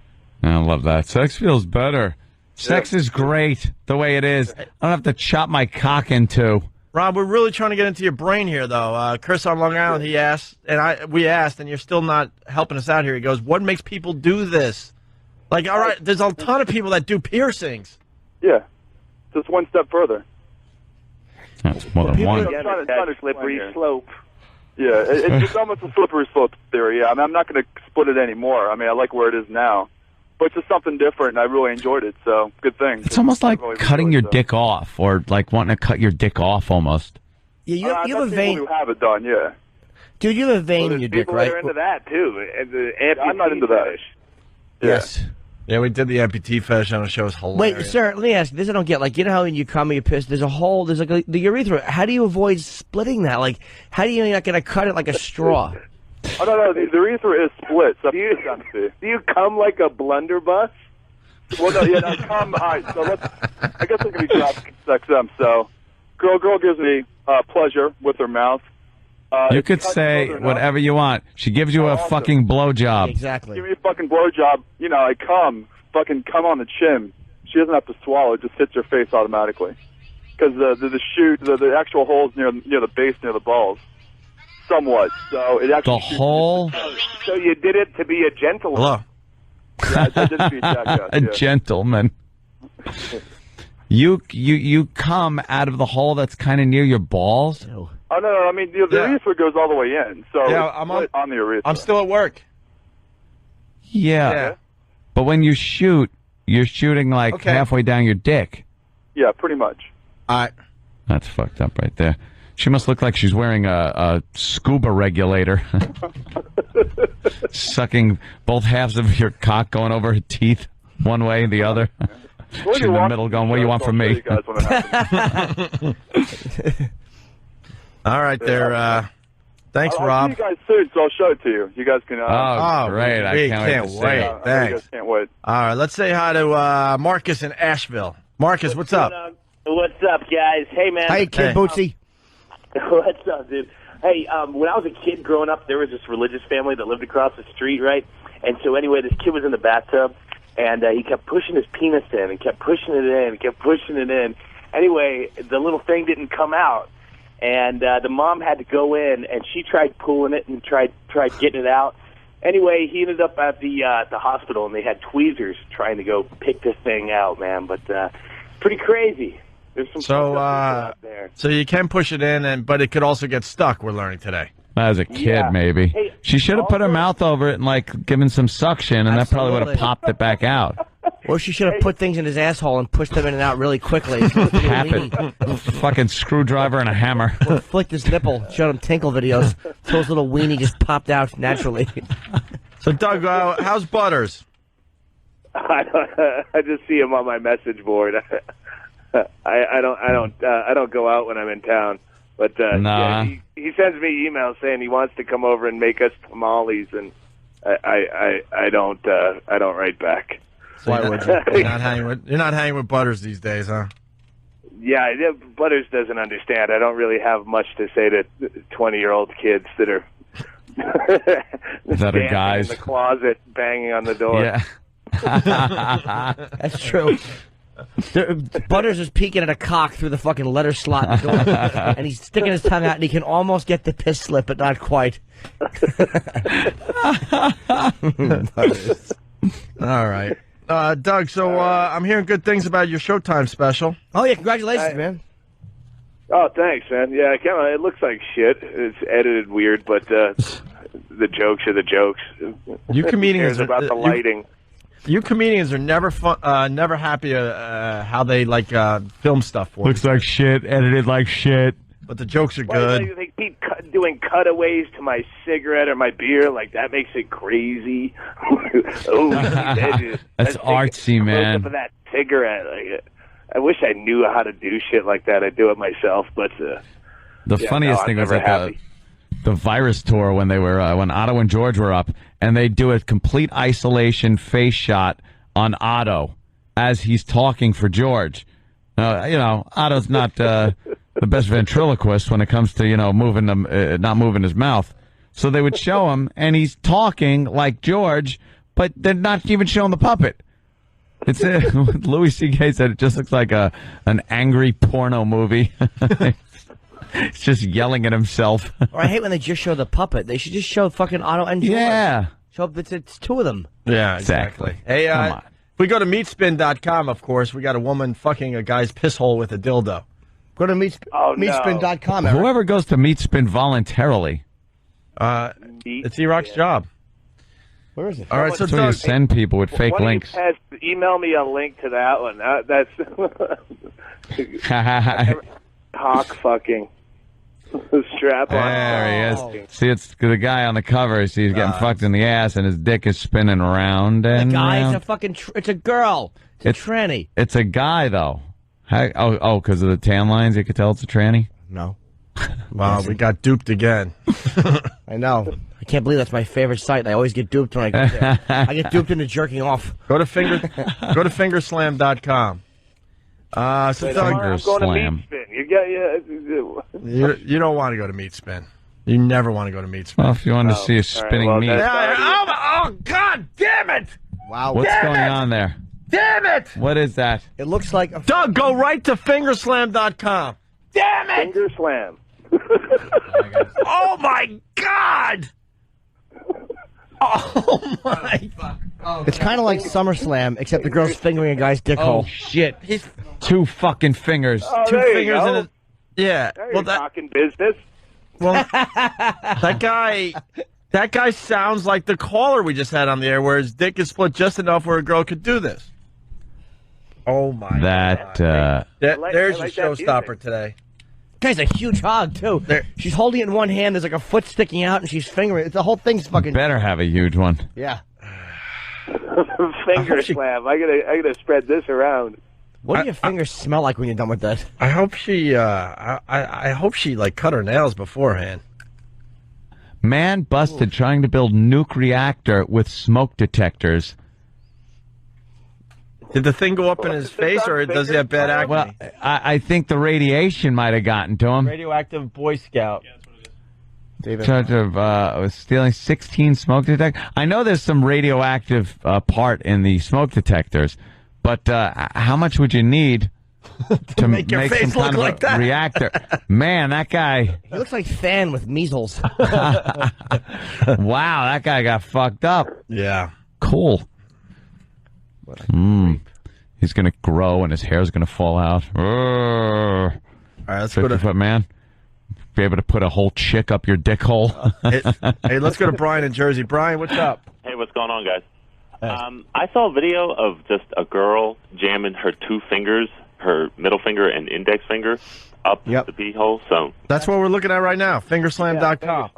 I love that. Sex feels better. Sex is great the way it is. I don't have to chop my cock in two. Rob, we're really trying to get into your brain here, though. Chris on Long Island, he asked, and we asked, and you're still not helping us out here. He goes, what makes people do this? Like, all right, there's a ton of people that do piercings. Yeah, just one step further. That's more than one. It's not a slippery slope. Yeah, it's almost a slippery slope theory. Yeah, I mean, I'm not going to split it anymore. I mean, I like where it is now. But it's just something different, and I really enjoyed it, so good thing. It's almost like cutting your dick off, or like wanting to cut your dick off almost. Yeah, you have a vein. People who have it done, yeah. Dude, you have a vein in your dick, right? People are into that, too. I'm not into that. Yes. Yeah, we did the amputee fetish on a show. It was hilarious. Wait, sir, let me ask you. This I don't get. Like, you know how when you come and you piss, there's a hole, there's like the urethra. How do you avoid splitting that? Like, how do you not going to cut it like a straw? Oh, no, the urethra is split. So do you come like a blunderbuss? Well, no, I come. All right, so I guess I'm going to be dropping XM. So, girl gives me pleasure with her mouth. You could say whatever you want. She gives you a fucking blowjob. Exactly. Give me a fucking blowjob. I fucking come on the chin. She doesn't have to swallow. It just hits her face automatically. Because the actual hole's near the base, near the balls. Somewhat. So it actually. The hole. So you did it to be a gentleman. Hello. Yeah, I did be a jackass. A gentleman. You come out of the hole that's kind of near your balls. Oh no! I mean the urethra goes all the way in. So I'm on the urethra. I'm still at work. Yeah. But when you shoot, you're shooting like halfway down your dick. Yeah, pretty much. That's fucked up right there. She must look like she's wearing a scuba regulator. Sucking both halves of your cock going over her teeth one way and the other. She's in the middle going, what do you want from me? All right, there. Thanks, I'll Rob. see you guys soon, so I'll show it to you. You guys can. Great! I we can't wait. To see wait. it. You Thanks. guys can't wait. All right, let's say hi to Marcus in Asheville. Marcus, what's up? What's up, guys? Hey, man. Hey, Kid Bootsy. What's up, dude? Hey, when I was a kid growing up, there was this religious family that lived across the street, right? And so anyway, this kid was in the bathtub, and he kept pushing his penis in and kept pushing it in and kept pushing it in. Anyway, the little thing didn't come out. And the mom had to go in, and she tried pulling it and tried getting it out. Anyway, he ended up at the hospital, and they had tweezers trying to go pick this thing out, man. But pretty crazy. There's some fucked up people out there. So you can push it in, but it could also get stuck. We're learning today. As a kid, maybe. Hey, she should have put her mouth over it and like given some suction, and that probably would have popped it back out. Or she should have put things in his asshole and pushed them in and out really quickly. Tap it. Fucking screwdriver and a hammer. Or flicked his nipple. Showed him tinkle videos. So his little weenie just popped out naturally. So, Doug, how's Butters? I just see him on my message board. I don't go out when I'm in town. But nah. yeah, he sends me emails saying he wants to come over and make us tamales, and I don't write back. So why would you? You're not hanging with Butters these days, huh? Yeah, Butters doesn't understand. I don't really have much to say to 20-year-old kids that are that are guys in the closet banging on the door. Yeah, that's true. Butters is peeking at a cock through the fucking letter slot in the door, and he's sticking his tongue out, and he can almost get the piss slip, but not quite. All right. Doug, so I'm hearing good things about your Showtime special. Oh, yeah, congratulations, man. Oh, thanks, man. Yeah, it looks like shit. It's edited weird, but the jokes are the jokes. You comedians Who cares about the lighting. You comedians are never never happy how they film stuff for looks you. like shit, edited like shit. But the jokes are Why good. do they keep doing cutaways to my cigarette or my beer? Like, that makes it crazy. Oh, that's artsy, man. For that cigarette, I wish I knew how to do shit like that. I'd do it myself, but the funniest thing was like the Virus tour when they were when Otto and George were up, and they do a complete isolation face shot on Otto as he's talking for George. Otto's not the best ventriloquist when it comes to moving them, not moving his mouth. So they would show him, and he's talking like George, but they're not even showing the puppet. It's Louis C.K. said it just looks like an angry porno movie. It's just yelling at himself. Or I hate when they just show the puppet. They should just show fucking Otto and George. Yeah. Show it's two of them. Yeah, exactly. Hey, come on. if we go to meatspin.com, of course, we got a woman fucking a guy's piss hole with a dildo. Go to meatspin.com. Eric. Whoever goes to Meatspin voluntarily. It's E-Rock's job. Where is it? All right, so That's where you send people with fake links. Email me a link to that one. That's cock fucking. Strap on. There he is. See, it's the guy on the cover. See, he's getting fucked in the ass, and his dick is spinning round and the guy's round. a fucking. It's a girl. It's a tranny. It's a guy though. Because of the tan lines, you could tell it's a tranny. No. Wow, we got duped again. I know. I can't believe that's my favorite site. I always get duped when I get there. I get duped into jerking off. Go to fingerslam.com. So I'm going to Meatspin. You don't want to go to Meatspin. You never want to go to Meatspin. Well, if you want to see a spinning meat. Oh, God damn it! Wow. What's going on there? Damn it! What is that? It looks like a... Doug, go right to fingerslam.com. Damn it! Fingerslam. Oh, my God! Oh, my... It's kind of like SummerSlam, except the girl's fingering a guy's dick hole. Oh, shit. He's 2 fucking fingers. Oh, 2 there fingers you in go. his... Yeah. Now you're talking business. Well, that guy sounds like the caller we just had on the air, where his dick is split just enough where a girl could do this. Oh, my God. There's your showstopper today. Guy's a huge hog, too. She's holding it in one hand. There's like a foot sticking out, and she's fingering it. The whole thing's fucking... Better have a huge one. Yeah. Finger slam. I gotta spread this around. What do your fingers smell like when you're done with that? I hope she, I hope she, like, cut her nails beforehand. Man busted trying to build nuke reactor with smoke detectors. Did the thing go up in his face, or does he have bad acne? Well, I think the radiation might have gotten to him. Radioactive Boy Scout. Charge of stealing 16 smoke detectors. I know there's some radioactive part in the smoke detectors, but how much would you need to make your face some kind look of like that? Reactor? Man, that guy. He looks like Fan with measles. Wow, that guy got fucked up. Yeah. Cool. He's going to grow and his hair's going to fall out. All right, let's go to 50-foot man. Be able to put a whole chick up your dick hole. Hey, let's go to Brian in Jersey. Brian, what's up? Hey, what's going on, guys? I saw a video of just a girl jamming her two fingers, her middle finger and index finger, up the pee hole. So That's what we're looking at right now. Fingerslam.com.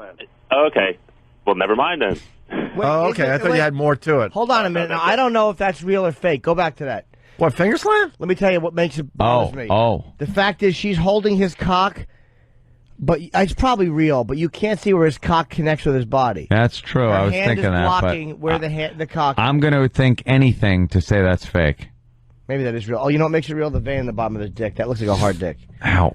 Okay. Well, never mind then. Oh, okay. I thought you had more to it. Hold on a minute. Now, I don't know if that's real or fake. Go back to that. What, Fingerslam? Let me tell you what makes it bothers me. The fact is she's holding his cock, but it's probably real, but you can't see where his cock connects with his body. That's true. Her I was hand thinking is that. blocking where the cock. I'm going to think anything to say that's fake. Maybe that is real. Oh, you know what makes it real? The vein in the bottom of his dick. That looks like a hard dick. Ow.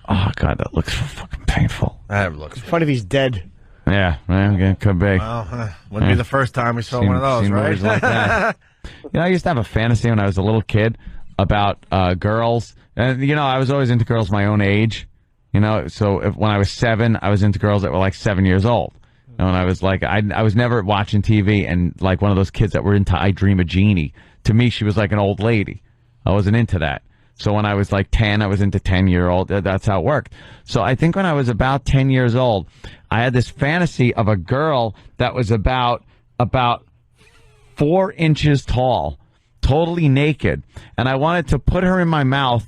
Oh, God, that looks fucking painful. That looks funny if he's dead. Yeah, okay, could be. Well, wouldn't be the first time we saw one of those, seen right? movies like that. You know, I used to have a fantasy when I was a little kid about girls. And, you know, I was always into girls my own age. You know, so when I was 7, I was into girls that were like 7 years old. And when I was like, I was never watching TV and like one of those kids that were into I Dream of Jeannie. To me, she was like an old lady. I wasn't into that. So when I was like 10, I was into 10-year-old. That's how it worked. So I think when I was about 10 years old, I had this fantasy of a girl that was about 4 inches tall, totally naked. And I wanted to put her in my mouth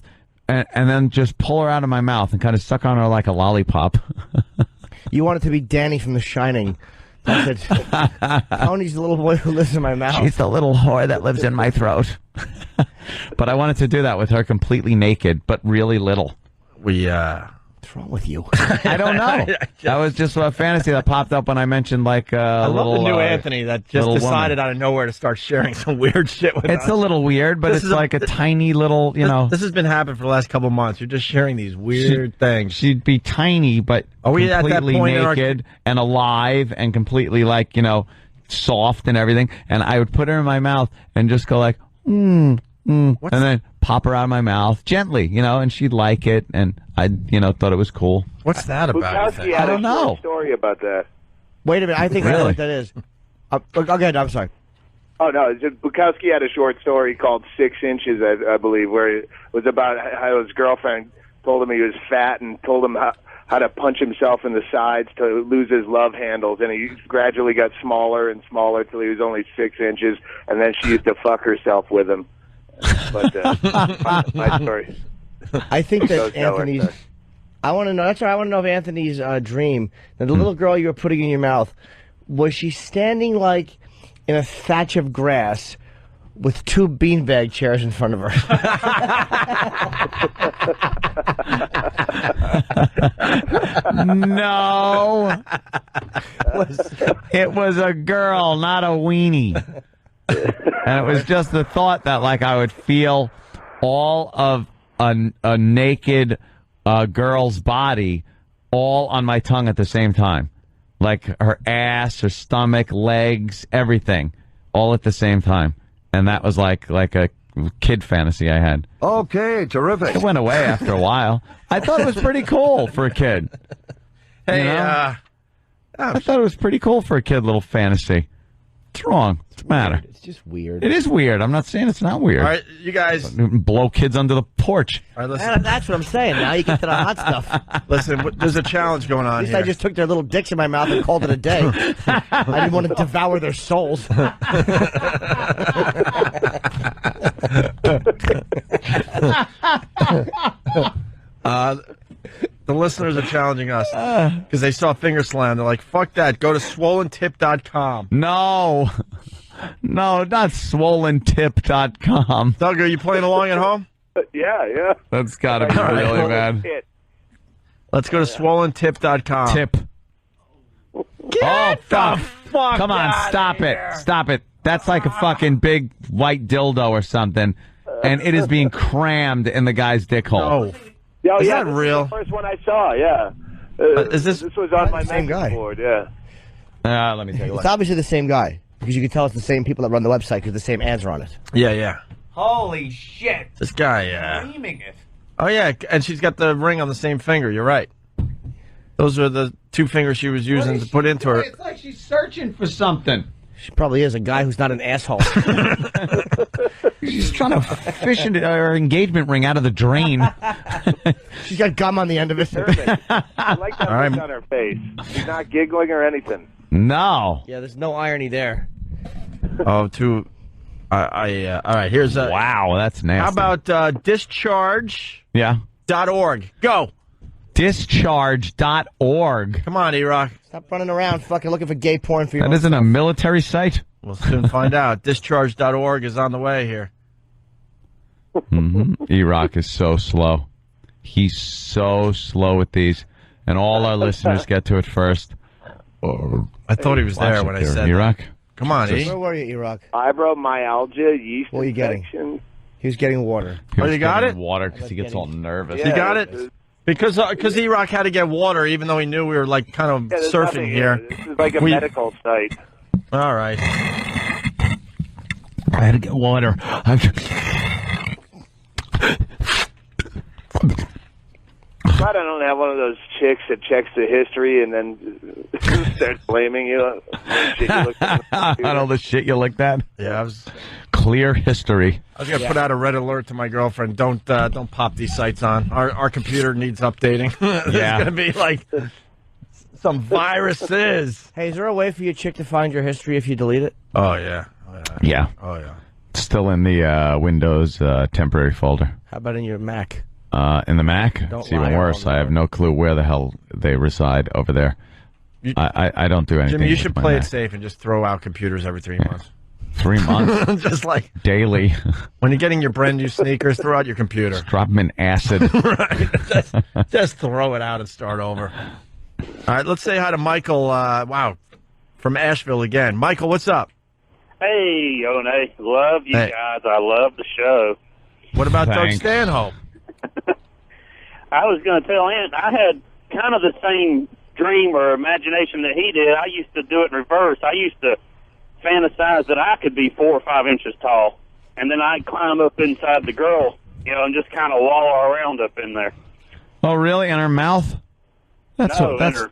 and then just pull her out of my mouth and kind of suck on her like a lollipop. You want it to be Danny from The Shining. That's it. Tony's the little boy who lives in my mouth. She's the little whore that lives in my throat. But I wanted to do that with her completely naked, but really little. What's wrong with you? I don't know. That was just a fantasy that popped up when I mentioned like I little, love the new Anthony that just little decided woman. out of nowhere to start sharing some weird shit with us. It's a little weird, but This it's is like a tiny little, you know. This has been happening for the last couple of months. You're just sharing these weird things. She'd be tiny, but Are we at that completely point in our- naked and alive and completely like, you know, soft and everything. And I would put her in my mouth and just go like, and then pop her out of my mouth gently, you know, and she'd like it. And I, you know, thought it was cool. What's that about? you Bukowski think? had I don't a short know. story about that. Wait a minute. I think I know Really? what that is. Okay, I'm sorry. Oh no, Bukowski had a short story called 6 Inches, I believe, where it was about how his girlfriend told him he was fat and told him how to punch himself in the sides to lose his love handles, and he gradually got smaller and smaller till he was only 6 inches, and then she used to fuck herself with him. But my story. I think that Goes nowhere, Anthony's. sir. I want to know. That's right. I want to know if Anthony's dream. Now, the little girl you were putting in your mouth, was she standing like in a thatch of grass with 2 beanbag chairs in front of her? No. It was a girl, not a weenie. And it was just the thought that like I would feel all of a naked girl's body all on my tongue at the same time. Like her ass, her stomach, legs, everything all at the same time. And that was like a kid fantasy I had. Okay, terrific. It went away after a while. I thought it was pretty cool for a kid. Hey, You know? I thought it was pretty cool for a kid, little fantasy. What's wrong? What's the matter? It's just weird. It is weird. I'm not saying it's not weird. All right, you guys. Blow kids under the porch. All right, listen. That's what I'm saying. Now you get to the hot stuff. Listen, there's a challenge going At on least here. I just took their little dicks in my mouth and called it a day. I didn't want to devour their souls. The listeners are challenging us because they saw Finger Slam. They're like, fuck that. Go to swollentip.com. No. No, not swollentip.com. Doug, are you playing along at home? Yeah. That's got to be All right. really bad. Let's go to swollentip.com. Tip. Get fuck. the fuck Come on, outta stop here. it. Stop it. That's like a fucking big white dildo or something. And it is being crammed in the guy's dick hole. Oh. Oh, Is yeah, that this real? is the first one I saw, yeah. Is this was on my same message guy? board, yeah. Let me take a It's look. obviously the same guy because you can tell it's the same people that run the website because the same ads are on it. Yeah. Holy shit. This guy, Screaming it. Oh, yeah, and she's got the ring on the same finger. You're right. Those are the two fingers she was using to put into her. It's like she's searching for something. She probably is a guy who's not an asshole. She's trying to fish her engagement ring out of the drain. She's got gum on the end of it. I like that All right. look on her face. She's not giggling or anything. No. Yeah, there's no irony there. Oh, two. All right, here's a. Wow, that's nasty. How about discharge.org? Yeah. Go. Discharge.org. Come on, E-Rock. Stop running around fucking looking for gay porn for your That isn't a military site? We'll soon find out. Discharge.org is on the way here. E-Rock is so slow. He's so slow with these. And all our listeners get to it first. I thought he was there when I said that. E-Rock. Come on, E. Where were you, E-Rock? Fibromyalgia, yeast What are you getting? infection. He was getting water. Oh, you got it? Water because he gets all nervous. You got it? Because E-Rock had to get water, even though he knew we were like kind of There's surfing nothing here. This is like a medical site. All right. I had to get water. Glad I don't have one of those chicks that checks the history and then starts blaming you. On all the shit you looked at? Yeah, Clear history. I was gonna put out a red alert to my girlfriend. Don't pop these sites on. Our computer needs updating. There's gonna be like some viruses. Hey, is there a way for your chick to find your history if you delete it? Oh yeah. Yeah. Oh yeah. It's still in the Windows temporary folder. How about in your Mac? In the Mac? Don't It's even lie worse. on I have no clue where the hell they reside over there. I don't do anything. Jimmy, you with should my play Mac. it safe and just throw out computers every 3 months. 3 months? Just like Daily. when you're getting your brand new sneakers, throw out your computer. Drop them in acid. Right. Just throw it out and start over. All right, let's say hi to Michael. Wow, from Asheville again. Michael, what's up? Hey, O&A. Love you guys. I love the show. What about Doug Thanks. Stanhope? I was going to tell Ant, I had kind of the same dream or imagination that he did. I used to do it in reverse. I used to fantasize that I could be 4 or 5 inches tall, and then I'd climb up inside the girl, and just kind of wallow around up in there. Oh, really? In her mouth? That's No, that's. in her.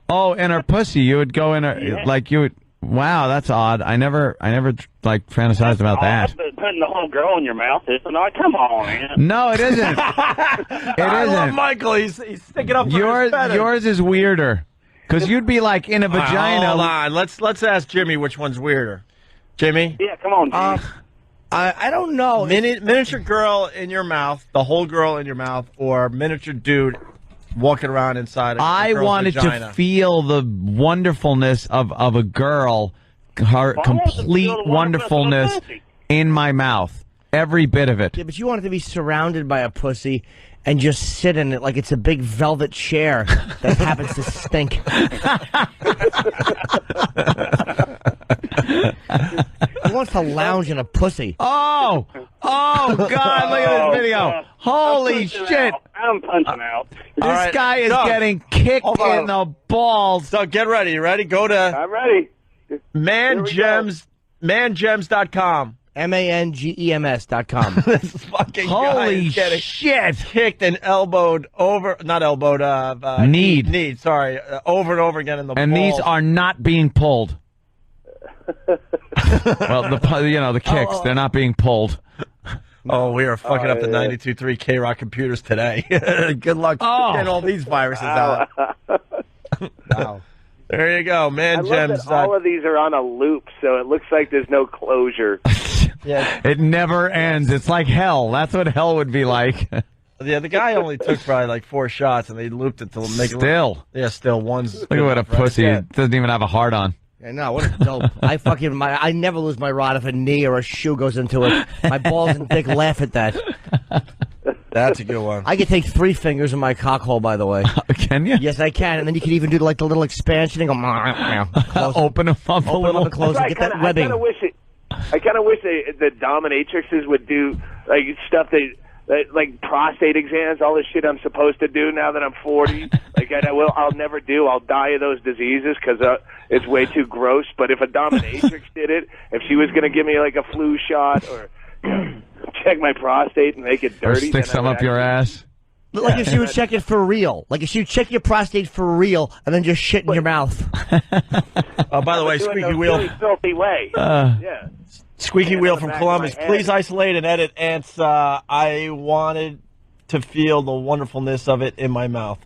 Oh, in her pussy. You would go in her like you would. Wow, that's odd. I never like fantasized about that. Putting the whole girl in your mouth isn't it? Come on, man. No, it isn't. It I love isn't. Michael. He's sticking up for his feathers. Yours is weirder. Because you'd be like in a vagina. Hold on. Let's ask Jimmy which one's weirder. Jimmy? Yeah, come on, Jimmy. I don't know. Miniature girl in your mouth, the whole girl in your mouth, or miniature dude walking around inside a I girl's wanted vagina. to feel the wonderfulness of a girl, her complete wonderfulness in my mouth. Every bit of it. Yeah, but you want it to be surrounded by a pussy and just sit in it like it's a big velvet chair that happens to stink. He wants to lounge in a pussy. Oh, God, look at this video. Holy shit. I'm punching out. This guy is Doug, getting kicked hold on. in the balls. Doug, get ready. You ready? Go to I'm ready. mangems.com. MANGEMS.com. This fucking guy Holy is getting shit. kicked and elbowed over, not elbowed, Kneed, sorry, over and over again in the and balls. these are not being pulled. Well, the kicks, they're not being pulled. Oh, we are fucking up the 92.3 K-Rock computers today. Good luck getting all these viruses out. Wow. There you go, I man. love Gems. that all of these are on a loop, so it looks like there's no closure. Yeah. It never ends. It's like hell. That's what hell would be like. Yeah, the guy only took probably like 4 shots, and they looped it to make it Still. look. Yeah, still one's. Look at what a pussy. Yeah. It doesn't even have a heart on. Yeah, no, what a dope. I never lose my rod if a knee or a shoe goes into it. My balls and dick laugh at that. That's a good one. I can take 3 fingers in my cock hole, by the way. Can you? Yes, I can. And then you can even do like the little expansion and go. Open them up a little. And close and get that webbing. I kind of wish the dominatrixes would do like stuff like prostate exams, all this shit I'm supposed to do now that I'm 40. Like I'll never do. I'll die of those diseases because it's way too gross. But if a dominatrix did it, if she was going to give me like a flu shot or check my prostate and make it dirty, or stick some up your ass. Like if she would check it for real. Like if she would check your prostate for real and then just shit in your mouth. Oh, by the way, Squeaky Wheel. Really filthy way. Yeah. Squeaky Wheel from Columbus. Please isolate and edit ants. I wanted to feel the wonderfulness of it in my mouth.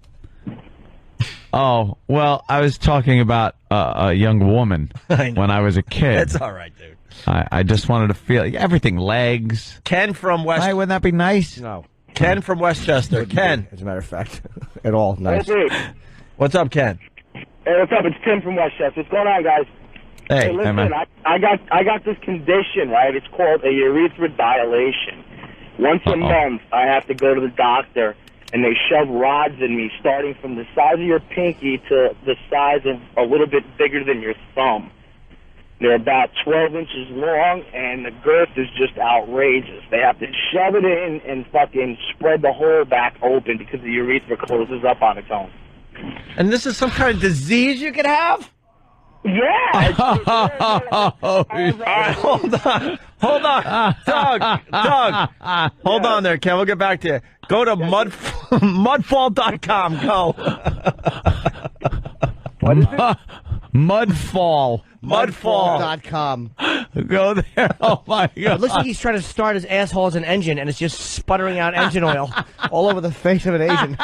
Oh, well, I was talking about a young woman when I was a kid. It's all right, dude. I just wanted to feel everything, legs. Ken from West. Why wouldn't that be nice? No. Ken from Westchester. Ken. As a matter of fact. At all. Nice. Hey, what's up, Ken? Hey, what's up? It's Tim from Westchester. What's going on, guys? Hey, listen, man. I got this condition, right? It's called a urethral dilation. Once a month, I have to go to the doctor, and they shove rods in me, starting from the size of your pinky to the size of a little bit bigger than your thumb. They're about 12 inches long, and the girth is just outrageous. They have to shove it in and fucking spread the hole back open because the urethra closes up on its own. And this is some kind of disease you could have? Yeah. All right, hold on. Doug. Hold on there, Ken. We'll get back to you. Go to mudfall.com. Go. What is it? Mudfall. Mudfall.com. Go there. Oh, my God. It looks like he's trying to start his asshole as an engine, and it's just sputtering out engine oil all over the face of an Asian.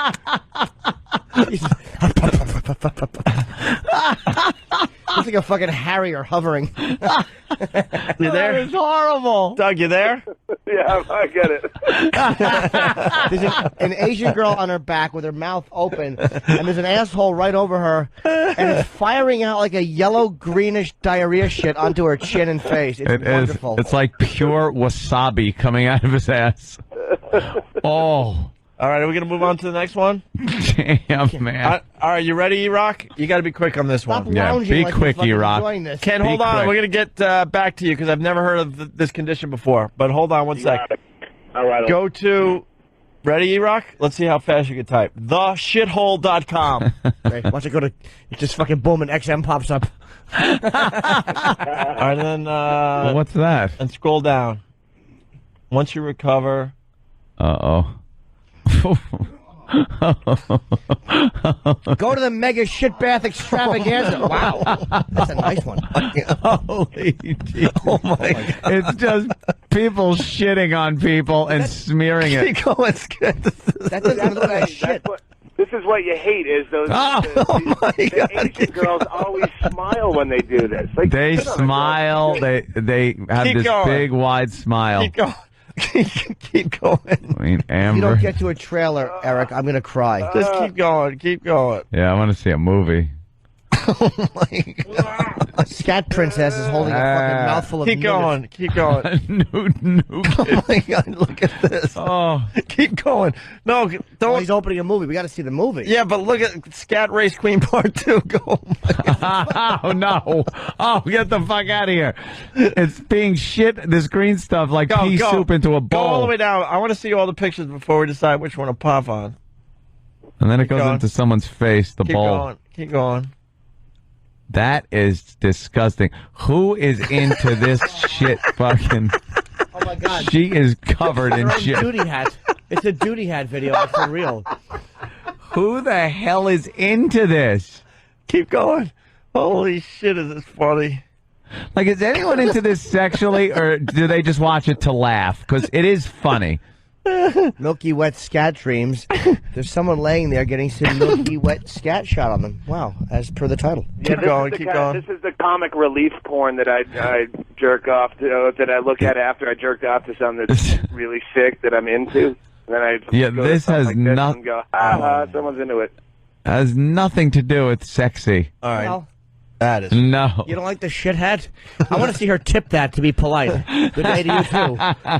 Looks like a fucking Harrier hovering. You there? That is horrible. Doug, you there? Yeah, I get it. There's an Asian girl on her back with her mouth open, and there's an asshole right over her, and it's firing out like a yellow-greenish diarrhea shit onto her chin and face. It's wonderful. It's like pure wasabi coming out of his ass. Oh. All right, are we going to move on to the next one? Damn, man. All right, you ready, E-Rock? You got to be quick on this one. Yeah, be like quick, E-Rock. Ken, hold on. We're going to get back to you because I've never heard of this condition before. But hold on one sec. All right. Go to... Ready, E-Rock? Let's see how fast you can type. TheShithole.com. Wait, why don't you go to... Just fucking boom and XM pops up. All right, and then... well, what's that? And scroll down. Once you recover... Uh-oh. Go to the mega shit bath extravaganza. Wow. That's a nice one. Holy Jesus. Oh, my God. It's just people shitting on people and smearing it. Keep going. That doesn't look like shit. This is what you hate is those my the Asian girls always smile when they do this. Like, They smile. They have Keep this going. big, wide smile. Keep going. Keep going. I mean, If you Amber. don't get to a trailer, Eric, I'm going to cry. Just keep going. Keep going. Yeah, I want to see a movie. Oh, my God. Scat Princess is holding a fucking mouthful of Keep going. Keep going. Oh, my God. Look at this. Oh. Keep going. No, Oh, don't. he's opening a movie. We got to see the movie. Yeah, but look at Scat Race Queen Part 2. Go. Oh, no. Oh, get the fuck out of here. It's being shit, this green stuff, like pea soup into a bowl. Go all the way down. I want to see all the pictures before we decide which one to pop on. And then it goes going. into someone's face, the Keep bowl. going. Keep going. That is disgusting. Who is into this shit fucking... Oh, my God. She is covered in Her own shit. duty hat. It's a duty hat video. It's for real. Who the hell is into this? Keep going. Holy shit, is this funny? Like, is anyone into this sexually, or do they just watch it to laugh? Because it is funny. Milky wet scat dreams. There's someone laying there getting some milky wet scat shot on them. Wow, as per the title. Keep going, keep going. This is the comic relief porn that I jerk off to, that I look at after I jerked off to something that's really sick that I'm into. And then I Yeah, go to this something has like this not- and go, ha, someone's into it. Has nothing to do with sexy. All right. Well, That is. No. you don't like the shithead? I want to see her tip that to be polite. Good day to you, too.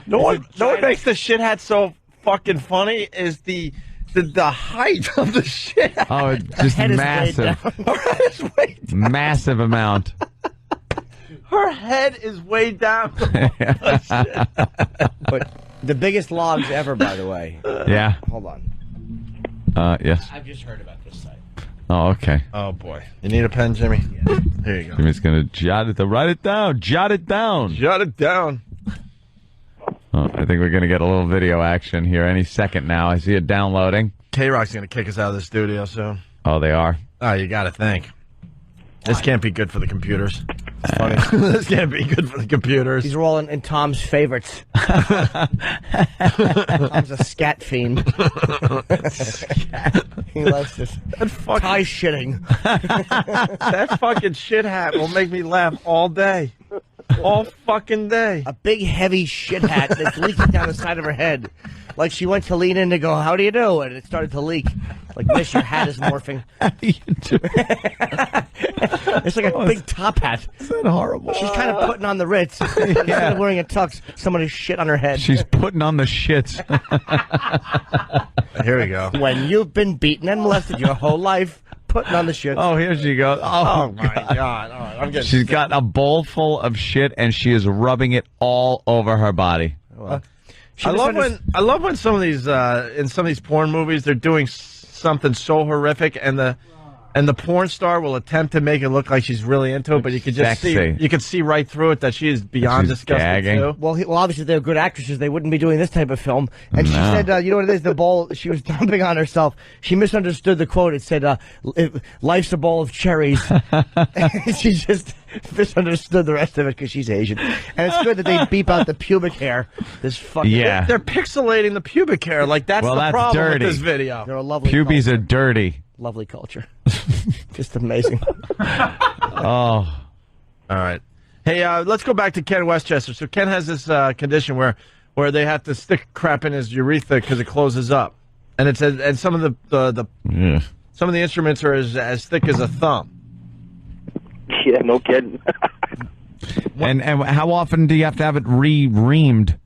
No one makes the shit hat so fucking funny is the height of the shit. Oh, it's just massive. Her head is way down. Massive amount. Her head is way down. But the biggest logs ever, by the way. Yeah. Hold on. Yes. I've just heard about this site. Oh, okay. Oh, boy. You need a pen, Jimmy? Yeah. Here you go. Jimmy's going to write it down. Jot it down. Jot it down. Oh, I think we're going to get a little video action here any second now. I see it downloading. K-Rock's going to kick us out of the studio soon. Oh, they are? Oh, you got to think. This can't be good for the computers. It's funny. This can't be good for the computers. These are all in Tom's favorites. Tom's a scat fiend. He loves this. Tie shitting. That fucking shit hat will make me laugh all day. All fucking day. A big, heavy shit hat that's leaking down the side of her head. Like she went to lean in to go, how do you do? And it started to leak. Like, miss, your hat is morphing. How do you do? It's like a big top hat. Is that horrible? She's kind of putting on the Ritz. Instead of wearing a tux, someone has shit on her head. She's putting on the shits. Here we go. When you've been beaten and molested your whole life, putting on the shit. Oh, here she goes. Oh my God. All right, I'm getting She's sick. got a bowl full of shit, and she is rubbing it all over her body. I love when some of these in some of these porn movies they're doing something so horrific and the porn star will attempt to make it look like she's really into it, but you could just see right through it that she is beyond disgusting too. Well, obviously they're good actresses. They wouldn't be doing this type of film. And she said, you know what it is? The bowl she was dumping on herself. She misunderstood the quote. It said, "Life's a bowl of cherries." She just misunderstood the rest of it because she's Asian. And it's good that they beep out the pubic hair. This fucking They're pixelating the pubic hair. Like that's the problem dirty. with this video. They're a lovely Pubies culture. are dirty. Lovely culture. Just amazing. Oh. All right. Hey, let's go back to Ken Westchester. So Ken has this condition where they have to stick crap in his urethra because it closes up, and it says, and some of the some of the instruments are as thick as a thumb. Yeah, no kidding. And how often do you have to have it reamed?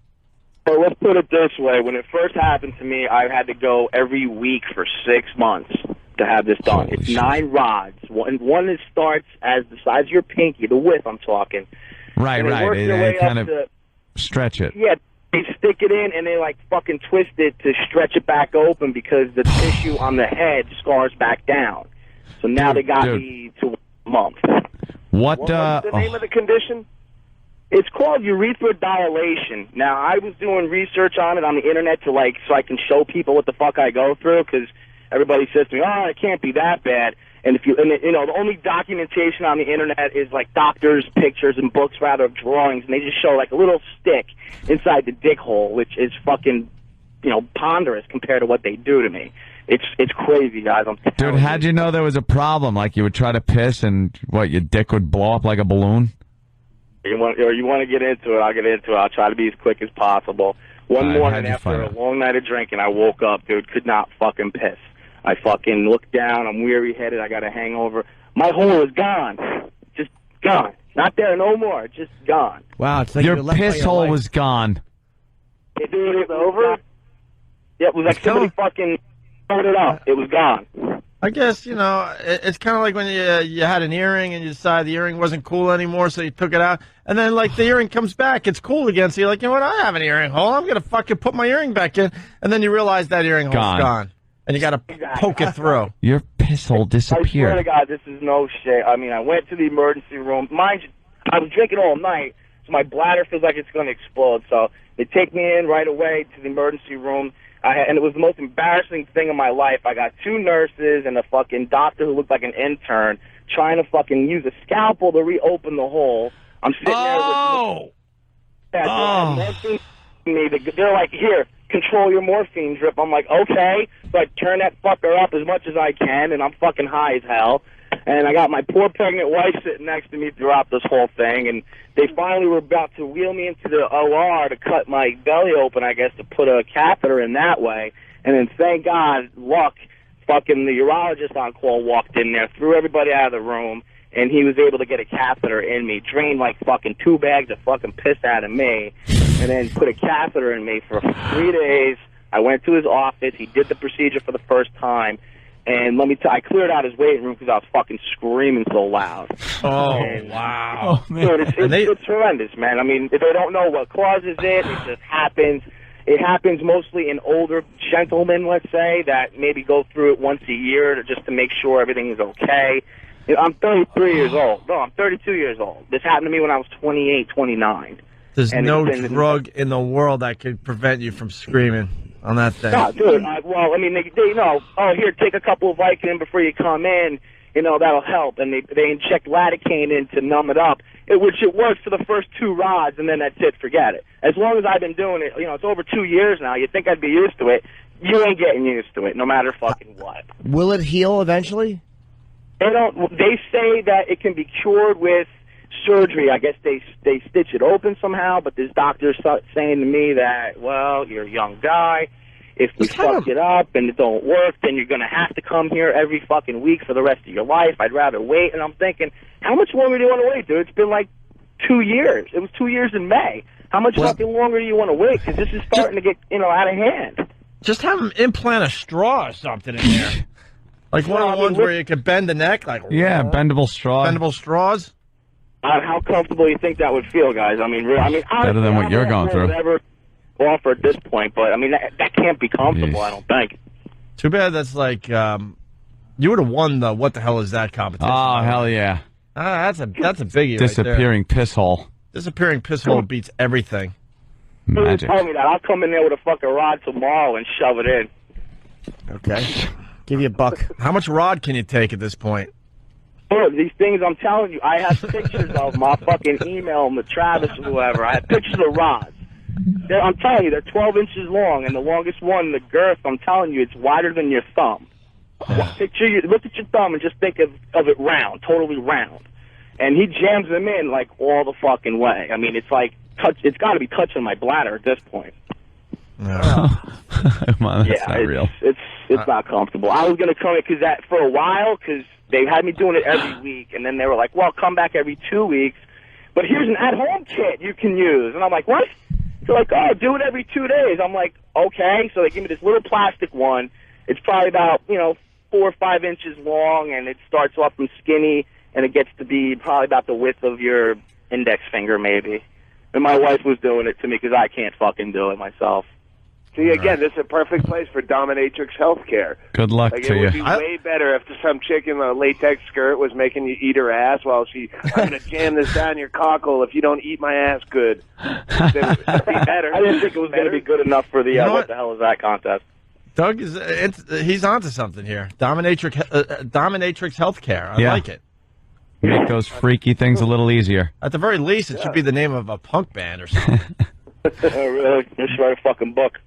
Well, let's put it this way. When it first happened to me, I had to go every week for 6 months to have this done. It's 9 rods. One that starts as the size of your pinky, the width I'm talking. Right. They kind of stretch it. Yeah, they stick it in and they like fucking twist it to stretch it back open because the tissue on the head scars back down. So now they got me to a month. What's the name of the condition? It's called urethral dilation. Now, I was doing research on it on the internet so I can show people what the fuck I go through because everybody says to me, "Oh, it can't be that bad." And the only documentation on the internet is like doctors' pictures and books rather of drawings, and they just show like a little stick inside the dick hole, which is fucking, ponderous compared to what they do to me. It's crazy, guys. Dude, how'd you know there was a problem? Like you would try to piss and your dick would blow up like a balloon? You want to get into it, I'll get into it. I'll try to be as quick as possible. One morning after a long night of drinking, I woke up, dude, could not fucking piss. I fucking looked down, I'm weary-headed, I got a hangover. My hole is gone. Just gone. Not there no more, just gone. Wow, it's like your piss hole was gone. Dude, it was over? Yeah, it was like somebody fucking throwed it up. It was gone. I guess, it's kind of like when you had an earring and you decided the earring wasn't cool anymore, so you took it out. And then, the earring comes back. It's cool again. So you're like, you know what? I have an earring hole. I'm going to fucking put my earring back in. And then you realize that earring hole's gone. And you got to poke it through. Your piss hole disappeared. I swear to God, this is no shit. I mean, I went to the emergency room. Mind you, I was drinking all night, so my bladder feels like it's going to explode. So they take me in right away to the emergency room. And it was the most embarrassing thing in my life. I got 2 nurses and a fucking doctor who looked like an intern trying to fucking use a scalpel to reopen the hole. I'm sitting there with they're like, "Here, control your morphine drip." I'm like, "Okay." So I turn that fucker up as much as I can, and I'm fucking high as hell. And I got my poor pregnant wife sitting next to me throughout this whole thing, and they finally were about to wheel me into the OR to cut my belly open, I guess, to put a catheter in that way. And then, thank God, fucking the urologist on call walked in there, threw everybody out of the room, and he was able to get a catheter in me, drained like fucking 2 bags of fucking piss out of me, and then put a catheter in me for 3 days. I went to his office. He did the procedure for the first time. And let me tell you, I cleared out his waiting room because I was fucking screaming so loud. Oh, And, wow. Dude, it's horrendous, man. I mean, if they don't know what causes it, it just happens. It happens mostly in older gentlemen, let's say, that maybe go through it once a year just to make sure everything is okay. You know, I'm 33 years old. No, I'm 32 years old. This happened to me when I was 28, 29. There's no drug in the world that could prevent you from screaming on that thing. No, dude. Well, I mean, they know, oh, here, take a couple of Vicodin before you come in. You know, that'll help. And they inject lidocaine in to numb it up, which it works for the first 2 rods, and then that's it, forget it. As long as I've been doing it, you know, it's over 2 years now. You'd think I'd be used to it. You ain't getting used to it, no matter fucking what. Will it heal eventually? They don't. They say that it can be cured with surgery. I guess they stitch it open somehow, but this doctor's saying to me that, well, you're a young guy. If we fuck it up and it don't work, then you're going to have to come here every fucking week for the rest of your life. I'd rather wait. And I'm thinking, how much longer do you want to wait, dude? It's been like 2 years. It was 2 years in May. How much fucking longer do you want to wait? Because this is starting to get, you know, out of hand. Just have them implant a straw or something in there. Like one of the ones where you could bend the neck, like bendable straw. Bendable straws. How comfortable you think that would feel, guys? I mean, Better than what you're going through. Never offer at this point, but I mean that can't be comfortable. I don't think. Too bad. That's like you would have won the what the hell is that competition? Oh hell yeah! That's a biggie. Disappearing right there. piss hole. Disappearing piss hole beats everything. Magic. Tell me that. I'll come in there with a fucking rod tomorrow and shove it in. Okay. Give you $1. How much rod can you take at this point? Look, these things I'm telling you, I have pictures of them. I'll fucking email them to Travis or whoever. I have pictures of rods. I'm telling you, they're 12 inches long, and the longest one, the girth, I'm telling you, it's wider than your thumb. Look at your thumb and just think of it round, totally round. And he jams them in like all the fucking way. I mean, it's like it's got to be touching my bladder at this point. Come on, that's not real. It's not comfortable. I was gonna come in for a while because they had me doing it every week, and then they were like, "Well, come back every 2 weeks." But here's an at-home kit you can use, and I'm like, "What?" They're like, "Oh, do it every 2 days." I'm like, "Okay." So they give me this little plastic one. It's probably about 4 or 5 inches long, and it starts off from skinny, and it gets to be probably about the width of your index finger, maybe. And my wife was doing it to me because I can't fucking do it myself. See, again, this is a perfect place for dominatrix healthcare. Good luck like, to you. It would be way better if some chick in a latex skirt was making you eat her ass while I'm going to jam this down your cockle if you don't eat my ass good. That'd be better. I didn't think it was going to be good enough for the what the hell is that contest. Doug he's onto something here. Dominatrix healthcare. I like it. Make those freaky things a little easier. At the very least, it should be the name of a punk band or something. Really? Let's write a fucking book.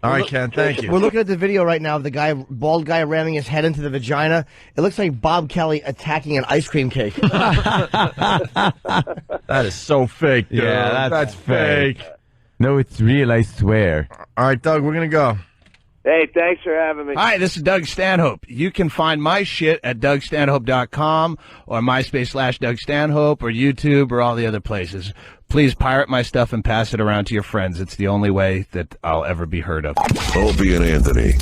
All right, Ken, thank you. We're looking at the video right now of the bald guy ramming his head into the vagina. It looks like Bob Kelly attacking an ice cream cake. That is so fake, dude. Yeah, that's fake. No, it's real, I swear. All right, Doug, we're going to go. Hey, thanks for having me. Hi, this is Doug Stanhope. You can find my shit at DougStanhope.com or MySpace/Doug Stanhope or YouTube or all the other places. Please pirate my stuff and pass it around to your friends. It's the only way that I'll ever be heard of. Opie and Anthony.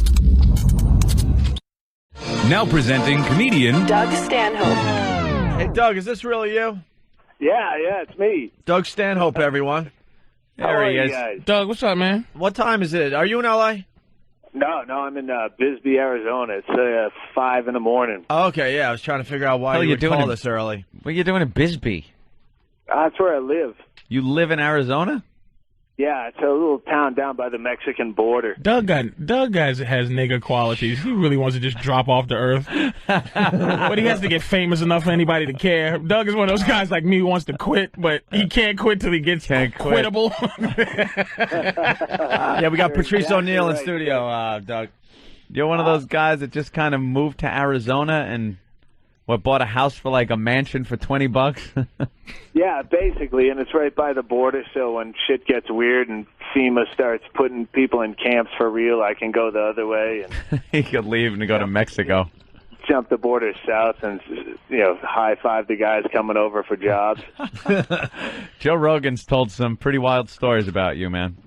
Now presenting comedian Doug Stanhope. Hey, Doug, is this really you? Yeah, it's me. Doug Stanhope, everyone. There he is. Guys? Doug, what's up, man? What time is it? Are you in L.A.? No, I'm in Bisbee, Arizona. It's 5 in the morning. Oh, okay, yeah. I was trying to figure out why you would call this early. What are you doing in Bisbee? That's where I live. You live in Arizona? Yeah, it's a little town down by the Mexican border. Doug has nigger qualities. He really wants to just drop off the earth. But he has to get famous enough for anybody to care. Doug is one of those guys like me who wants to quit, but he can't quit till he gets quittable. Yeah, we got Patrice O'Neill in studio, Doug. You're one of those guys that just kind of moved to Arizona and bought a house for like a mansion for $20? Yeah, basically, and it's right by the border, so when shit gets weird and FEMA starts putting people in camps for real, I can go the other way. And he could leave and go to Mexico. Jump the border south and, high-five the guys coming over for jobs. Joe Rogan's told some pretty wild stories about you, man.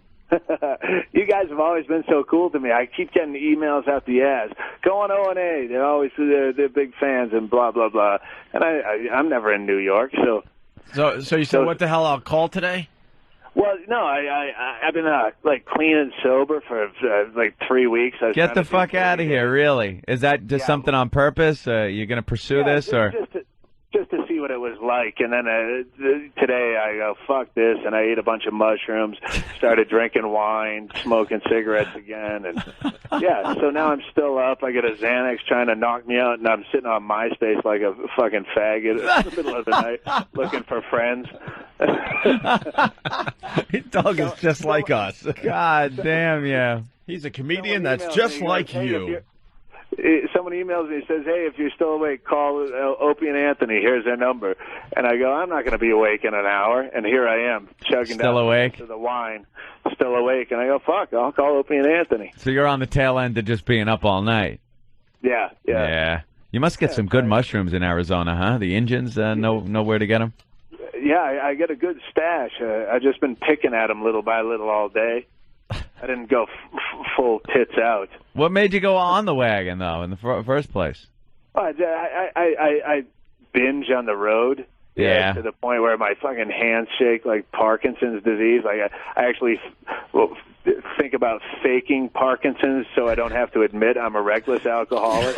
You guys have always been so cool to me. I keep getting emails out the ass. Go on O&A. They're big fans and blah blah blah. And I'm never in New York, so. So you said what the hell? I'll call today. Well, no, I've been like clean and sober for like 3 weeks. Get the fuck out of here! Really? Is that just something on purpose? You're gonna pursue this, or just to see what it was like? And then today I go fuck this, and I ate a bunch of mushrooms, started drinking wine, smoking cigarettes again, and yeah. So now I'm still up. I get a Xanax trying to knock me out, and I'm sitting on MySpace like a fucking faggot in the middle of the night looking for friends. Doug is just like us. God damn, yeah. He's a comedian that's just like you. Someone emails me and says, hey, if you're still awake, call Opie and Anthony. Here's their number. And I go, I'm not going to be awake in an hour. And here I am, chugging still down awake? to the wine, still awake. And I go, fuck, I'll call Opie and Anthony. So you're on the tail end of just being up all night. Yeah. Yeah. You must get some good mushrooms in Arizona, huh? The Indians know where to get them? Yeah, I get a good stash. I've just been picking at them little by little all day. I didn't go full tits out. What made you go on the wagon, though, in the first place? I binge on the road. Yeah. To the point where my fucking hands shake like Parkinson's disease. Like I actually think about faking Parkinson's so I don't have to admit I'm a reckless alcoholic.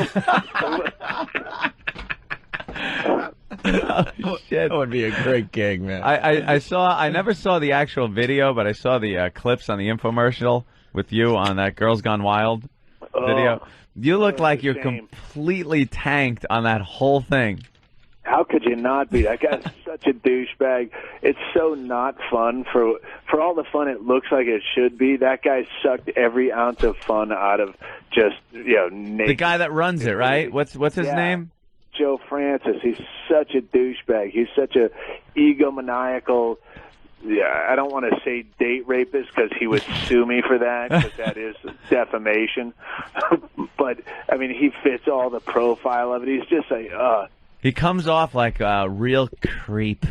Oh, shit. That would be a great gig, man. I never saw the actual video, but I saw the clips on the infomercial with you on that Girls Gone Wild video. You look like you're completely tanked on that whole thing. How could you not be? That guy's such a douchebag. It's so not fun. For all the fun it looks like it should be, that guy sucked every ounce of fun out of just, naked. The guy that runs it, right? What's his name? Joe Francis. He's such a douchebag. He's such a egomaniacal. Yeah, I don't want to say date rapist because he would sue me for that because that is defamation. But I mean, he fits all the profile of it. He's just like, He comes off like a real creep,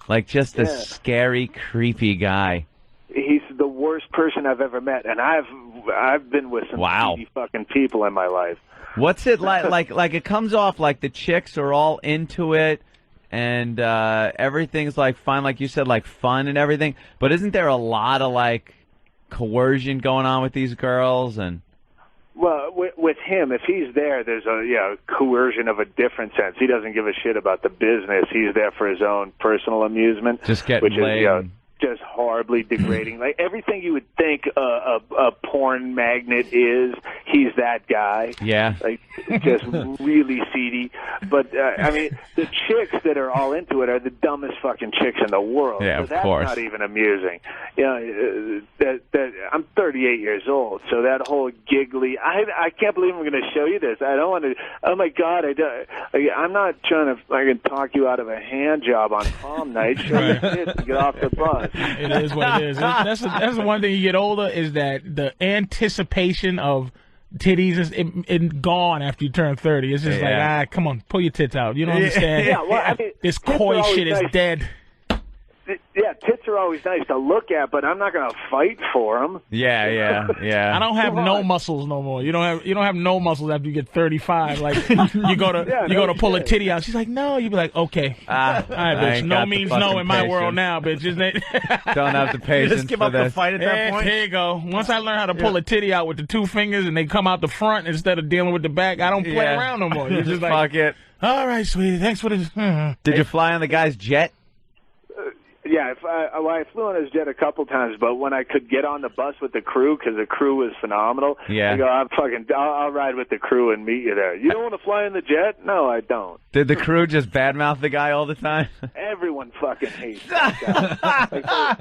like just a scary, creepy guy. He's the worst person I've ever met, and I've been with some seedy fucking people in my life. What's it like? Like it comes off like the chicks are all into it, and everything's like fine, like you said, like fun and everything. But isn't there a lot of like coercion going on with these girls? And well, with him, if he's there, there's a coercion of a different sense. He doesn't give a shit about the business. He's there for his own personal amusement, just getting laid. Is, just horribly degrading. Like everything you would think a porn magnet is, he's that guy. Yeah. Like just really seedy. But I mean, the chicks that are all into it are the dumbest fucking chicks in the world. Yeah, so of that's course. Not even amusing. I'm 38 years old, so that whole giggly. I can't believe I'm going to show you this. I don't want to. Oh my God! I'm not trying to talk you out of a hand job on prom night. Show your tits and get off the bus. It is what it is. That's the one thing you get older is that the anticipation of titties is gone after you turn 30. It's just like, come on, pull your tits out. You don't understand. Yeah, well, I mean, this coy shit is dead. Yeah, tits are always nice to look at, but I'm not going to fight for them. Yeah. I don't have no muscles no more. You don't have no muscles after you get 35. Like you go to pull a titty out. She's like, no. You be like, okay, all right, bitch. No means no in my world now, bitch. Don't have the patience. Just give up the fight at that point. Here you go. Once I learn how to pull a titty out with the two fingers and they come out the front instead of dealing with the back, I don't play around no more. You're just like, fuck it. All right, sweetie. Thanks for this. Did you fly on the guy's jet? Yeah, I flew on his jet a couple times, but when I could get on the bus with the crew, because the crew was phenomenal, I go, I'll ride with the crew and meet you there. You don't want to fly in the jet? No, I don't. Did the crew just badmouth the guy all the time? Everyone fucking hates that guy.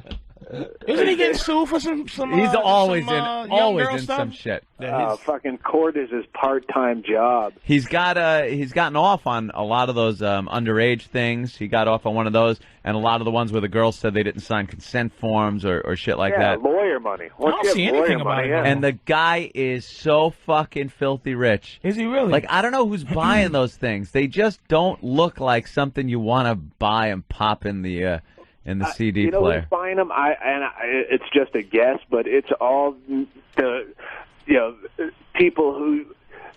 Isn't he getting sued for some? He's always in stuff? some shit. Fucking court is his part-time job. He's gotten off on a lot of those underage things. He got off on one of those, and a lot of the ones where the girls said they didn't sign consent forms or shit like that. Lawyer money. I don't see anything about it. And the guy is so fucking filthy rich. Is he really? Like, I don't know who's buying those things. They just don't look like something you want to buy and pop in the in the CD you know player. who's buying them? It's just a guess, but it's all the people who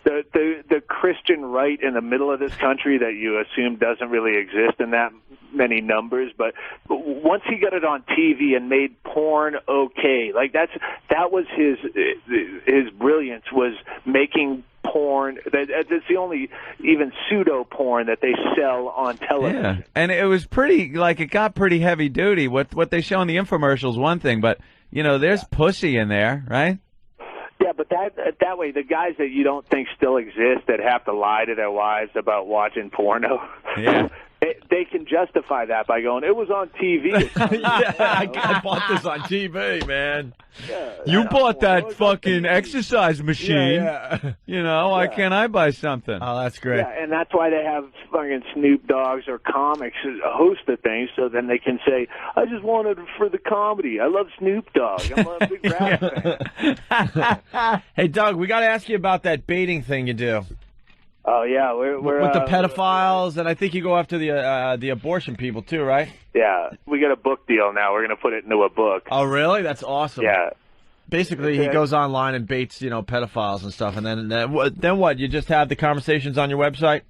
the Christian right in the middle of this country that you assume doesn't really exist in that many numbers. But once he got it on TV and made porn okay, like that was his brilliance, was making porn. That's the only even pseudo porn that they sell on television. Yeah, and it was pretty, like, it got pretty heavy duty. What they show in the infomercials, one thing, but there's pussy in there, right? Yeah, but that way, the guys that you don't think still exist that have to lie to their wives about watching porno, yeah, they can justify that by going, it was on TV. I bought this on TV, man. You bought that fucking exercise machine. Yeah. Why can't I buy something? Oh, that's great. Yeah, and that's why they have fucking Snoop Dogs or comics host the thing, so then they can say, I just wanted it for the comedy. I love Snoop Dogg. I'm a big rap fan. Hey, Doug, we got to ask you about that baiting thing you do. Oh, yeah. We're with the pedophiles, and I think you go after the abortion people, too, right? Yeah. We got a book deal now. We're going to put it into a book. Oh, really? That's awesome. Yeah. Basically, he goes online and baits, pedophiles and stuff, and then what? You just have the conversations on your website?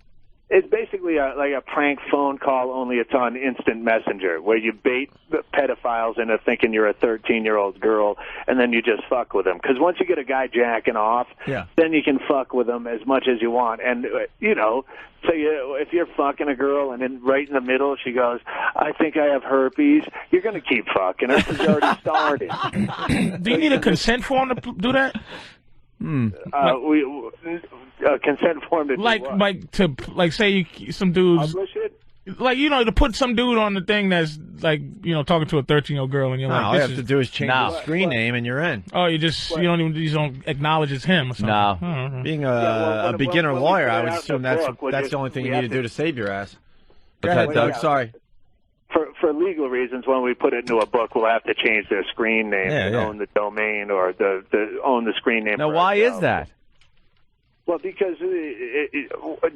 It's basically like a prank phone call, only it's on instant messenger, where you bait the pedophiles into thinking you're a 13-year-old girl, and then you just fuck with them. Because once you get a guy jacking off, then you can fuck with them as much as you want. And, so if you're fucking a girl and then right in the middle she goes, I think I have herpes, you're going to keep fucking her because you already started. Do you need a consent form to do that? Consent form to do what? Say some dudes publish it? to put some dude on the thing that's talking to a 13-year-old girl, and you're like, all you have to do is change the screen name and you're in. Oh, you don't acknowledge it's him or something. No. Being a beginner lawyer, I would assume that's the only thing you need to do to save your ass. Go ahead, Doug. Sorry. For legal reasons, when we put it into a book, we'll have to change their screen name and own the domain or own the screen name. Now, why is that? Well, because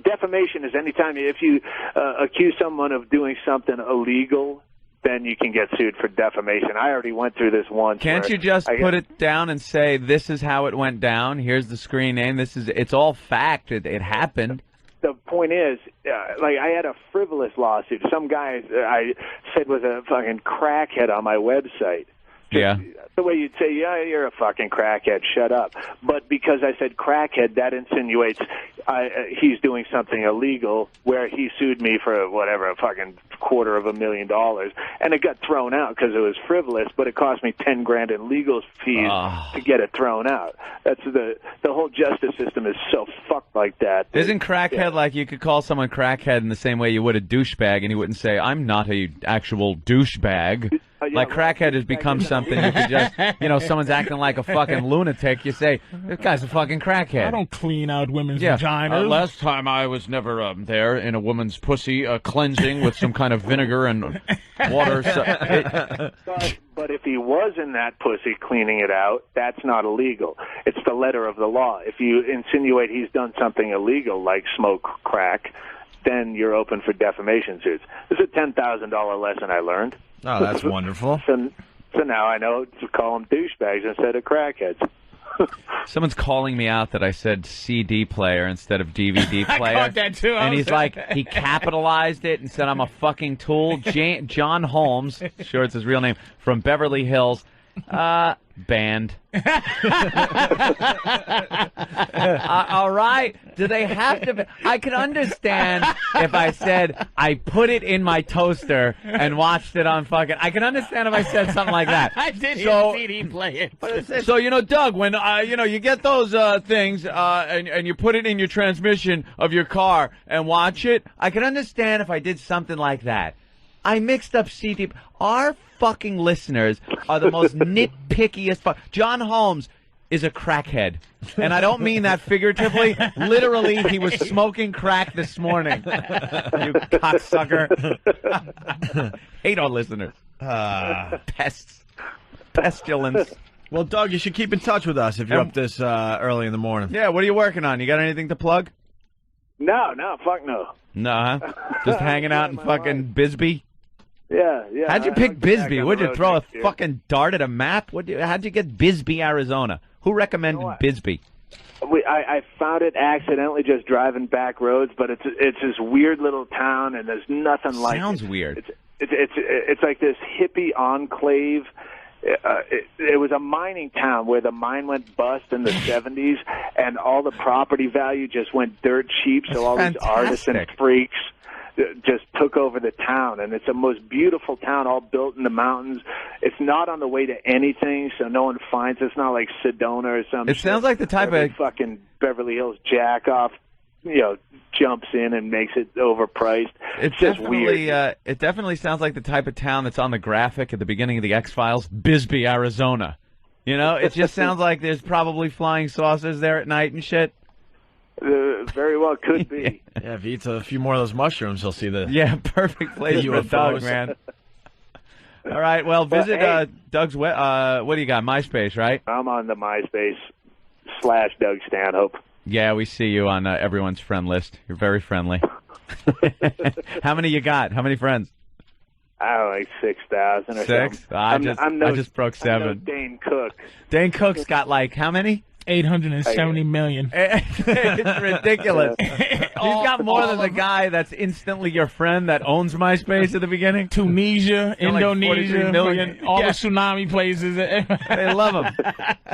defamation is anytime if you accuse someone of doing something illegal, then you can get sued for defamation. I already went through this once. Can't you just put it down and say, this is how it went down, here's the screen name, it's all fact, it happened? The point is, I had a frivolous lawsuit. Some guy I said was a fucking crackhead on my website. Yeah. The way you'd say, yeah, you're a fucking crackhead, shut up. But because I said crackhead, that insinuates he's doing something illegal, where he sued me for whatever, a fucking $250,000. And it got thrown out because it was frivolous, but it cost me $10,000 in legal fees to get it thrown out. That's the whole justice system is so fucked like that. Isn't crackhead like you could call someone crackhead in the same way you would a douchebag, and he wouldn't say, I'm not a actual douchebag. Like crackhead has become something you could just, someone's acting like a fucking lunatic. You say, this guy's a fucking crackhead. I don't clean out women's vaginas. Last time I was never there in a woman's pussy cleansing with some kind of vinegar and water. But if he was in that pussy cleaning it out, that's not illegal. It's the letter of the law. If you insinuate he's done something illegal, like smoke crack, then you're open for defamation suits. This is a $10,000 lesson I learned. Oh, that's wonderful. So now I know to call them douchebags instead of crackheads. Someone's calling me out that I said CD player instead of DVD player. I caught that too. And he's like, he capitalized it and said I'm a fucking tool. John Holmes, sure it's his real name, from Beverly Hills. Banned. All right. Do they have to? I could understand if I said I put it in my toaster and watched it on fucking. I can understand if I said something like that. I did hear CD play it. So Doug, when you get those things and you put it in your transmission of your car and watch it, I can understand if I did something like that. I mixed up CD. Our fucking listeners are the most nitpickiest. John Holmes is a crackhead. And I don't mean that figuratively. Literally, he was smoking crack this morning. You cocksucker. Hate our listeners. Pests. Pestilence. Well, Doug, you should keep in touch with us if you're up this early in the morning. Yeah, what are you working on? You got anything to plug? No, fuck no. No, huh? Just hanging out in fucking Bisbee? Yeah. How'd you I pick don't get back Bisbee? on Would the you road throw a next year. fucking dart at a map? How'd you get Bisbee, Arizona? Who recommended Bisbee? I found it accidentally just driving back roads, but it's this weird little town, and there's nothing like it. Sounds weird. It's like this hippie enclave. It was a mining town where the mine went bust in the 70s, and all the property value just went dirt cheap. So all these artists and freaks just took over the town, and it's the most beautiful town, all built in the mountains. It's not on the way to anything, so no one finds it. It's not like Sedona or something. It sounds like the type of fucking Beverly Hills jack off, jumps in and makes it overpriced. It's just weird. It definitely sounds like the type of town that's on the graphic at the beginning of the X-Files, Bisbee, Arizona. It just sounds like there's probably flying saucers there at night and shit. Very well could be. Yeah, if he eats a few more of those mushrooms, he'll see the perfect place for Doug, man. All right, well, visit Doug's. What do you got? MySpace, right? I'm on the MySpace / Doug Stanhope. Yeah, we see you on everyone's friend list. You're very friendly. How many you got? How many friends? I don't know, like 6,000 or 6? something. I just broke 7. I'm no Dane Cook. Dane Cook's got like how many? 870 million. It's ridiculous. He's got more than the guy that's instantly your friend that owns MySpace at the beginning. Tunisia, They're like Indonesia, 43 million. fucking all the tsunami places. They love him.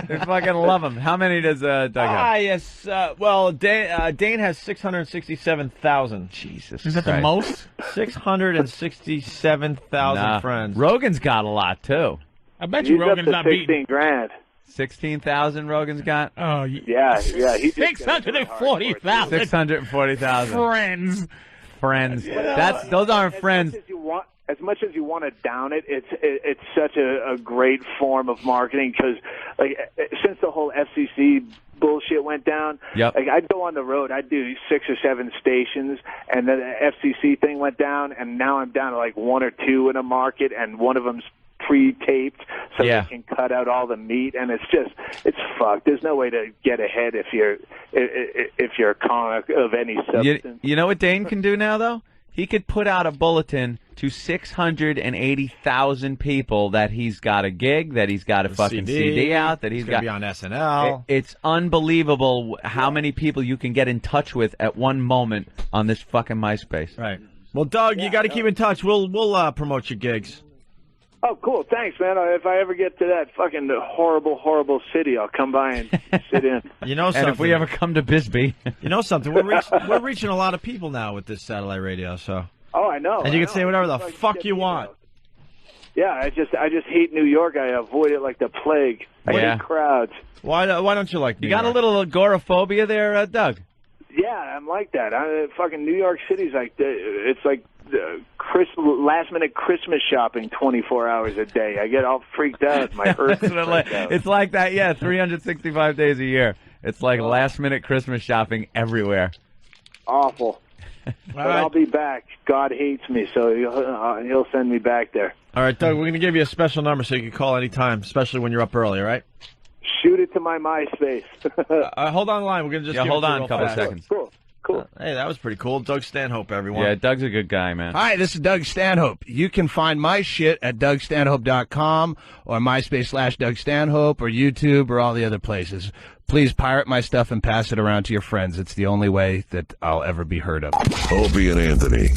They fucking love him. How many does Doug have? Yes. Well, Dane has 667,000. Jesus. Is that the most? 667,000 friends. Rogan's got a lot too. I bet you He's Rogan's up not to beating. $16,000. 16,000 Rogan's got. Oh, yeah. 640,000 640,000 friends. Those aren't friends. As much as you want to down it, it's such a great form of marketing because since the whole FCC bullshit went down, like I'd go on the road, I'd do 6 or 7 stations, and then the FCC thing went down, and now I'm down to like 1 or 2 in a market, and one of them's pre-taped so they can cut out all the meat, and it's fucked. There's no way to get ahead if you're a comic of any substance. You know what Dane can do now though? He could put out a bulletin to 680,000 people that he's got a gig, that he's got a fucking CD out, that he's got to be on SNL. It's unbelievable how many people you can get in touch with at one moment on this fucking MySpace. Right. Well, Doug, you got to keep in touch. We'll promote your gigs. Oh, cool. Thanks, man. If I ever get to that fucking horrible city, I'll come by and sit in. You know and something? if we ever come to Bisbee. You know something? We're reaching a lot of people now with this satellite radio, so. Oh, I know. And you can say whatever the fuck you want. Yeah, I just hate New York. I avoid it like the plague. I hate crowds. Why don't you like New York? You got a little agoraphobia there, Doug? Yeah, I'm like that. Fucking New York City's like it's like last-minute Christmas shopping 24 hours a day. I get all freaked out. My earth freaked out. It's like that, 365 days a year. It's like last-minute Christmas shopping everywhere. Awful. But I'll be back. God hates me, so he'll send me back there. All right, Doug, we're going to give you a special number so you can call anytime, especially when you're up early, all right? Shoot it to my MySpace. Hold on the line. We're going to just hold on a couple seconds. Cool. Hey, that was pretty cool. Doug Stanhope, everyone. Yeah, Doug's a good guy, man. Hi, this is Doug Stanhope. You can find my shit at DougStanhope.com or MySpace / Doug Stanhope or YouTube or all the other places. Please pirate my stuff and pass it around to your friends. It's the only way that I'll ever be heard of. Opie and Anthony.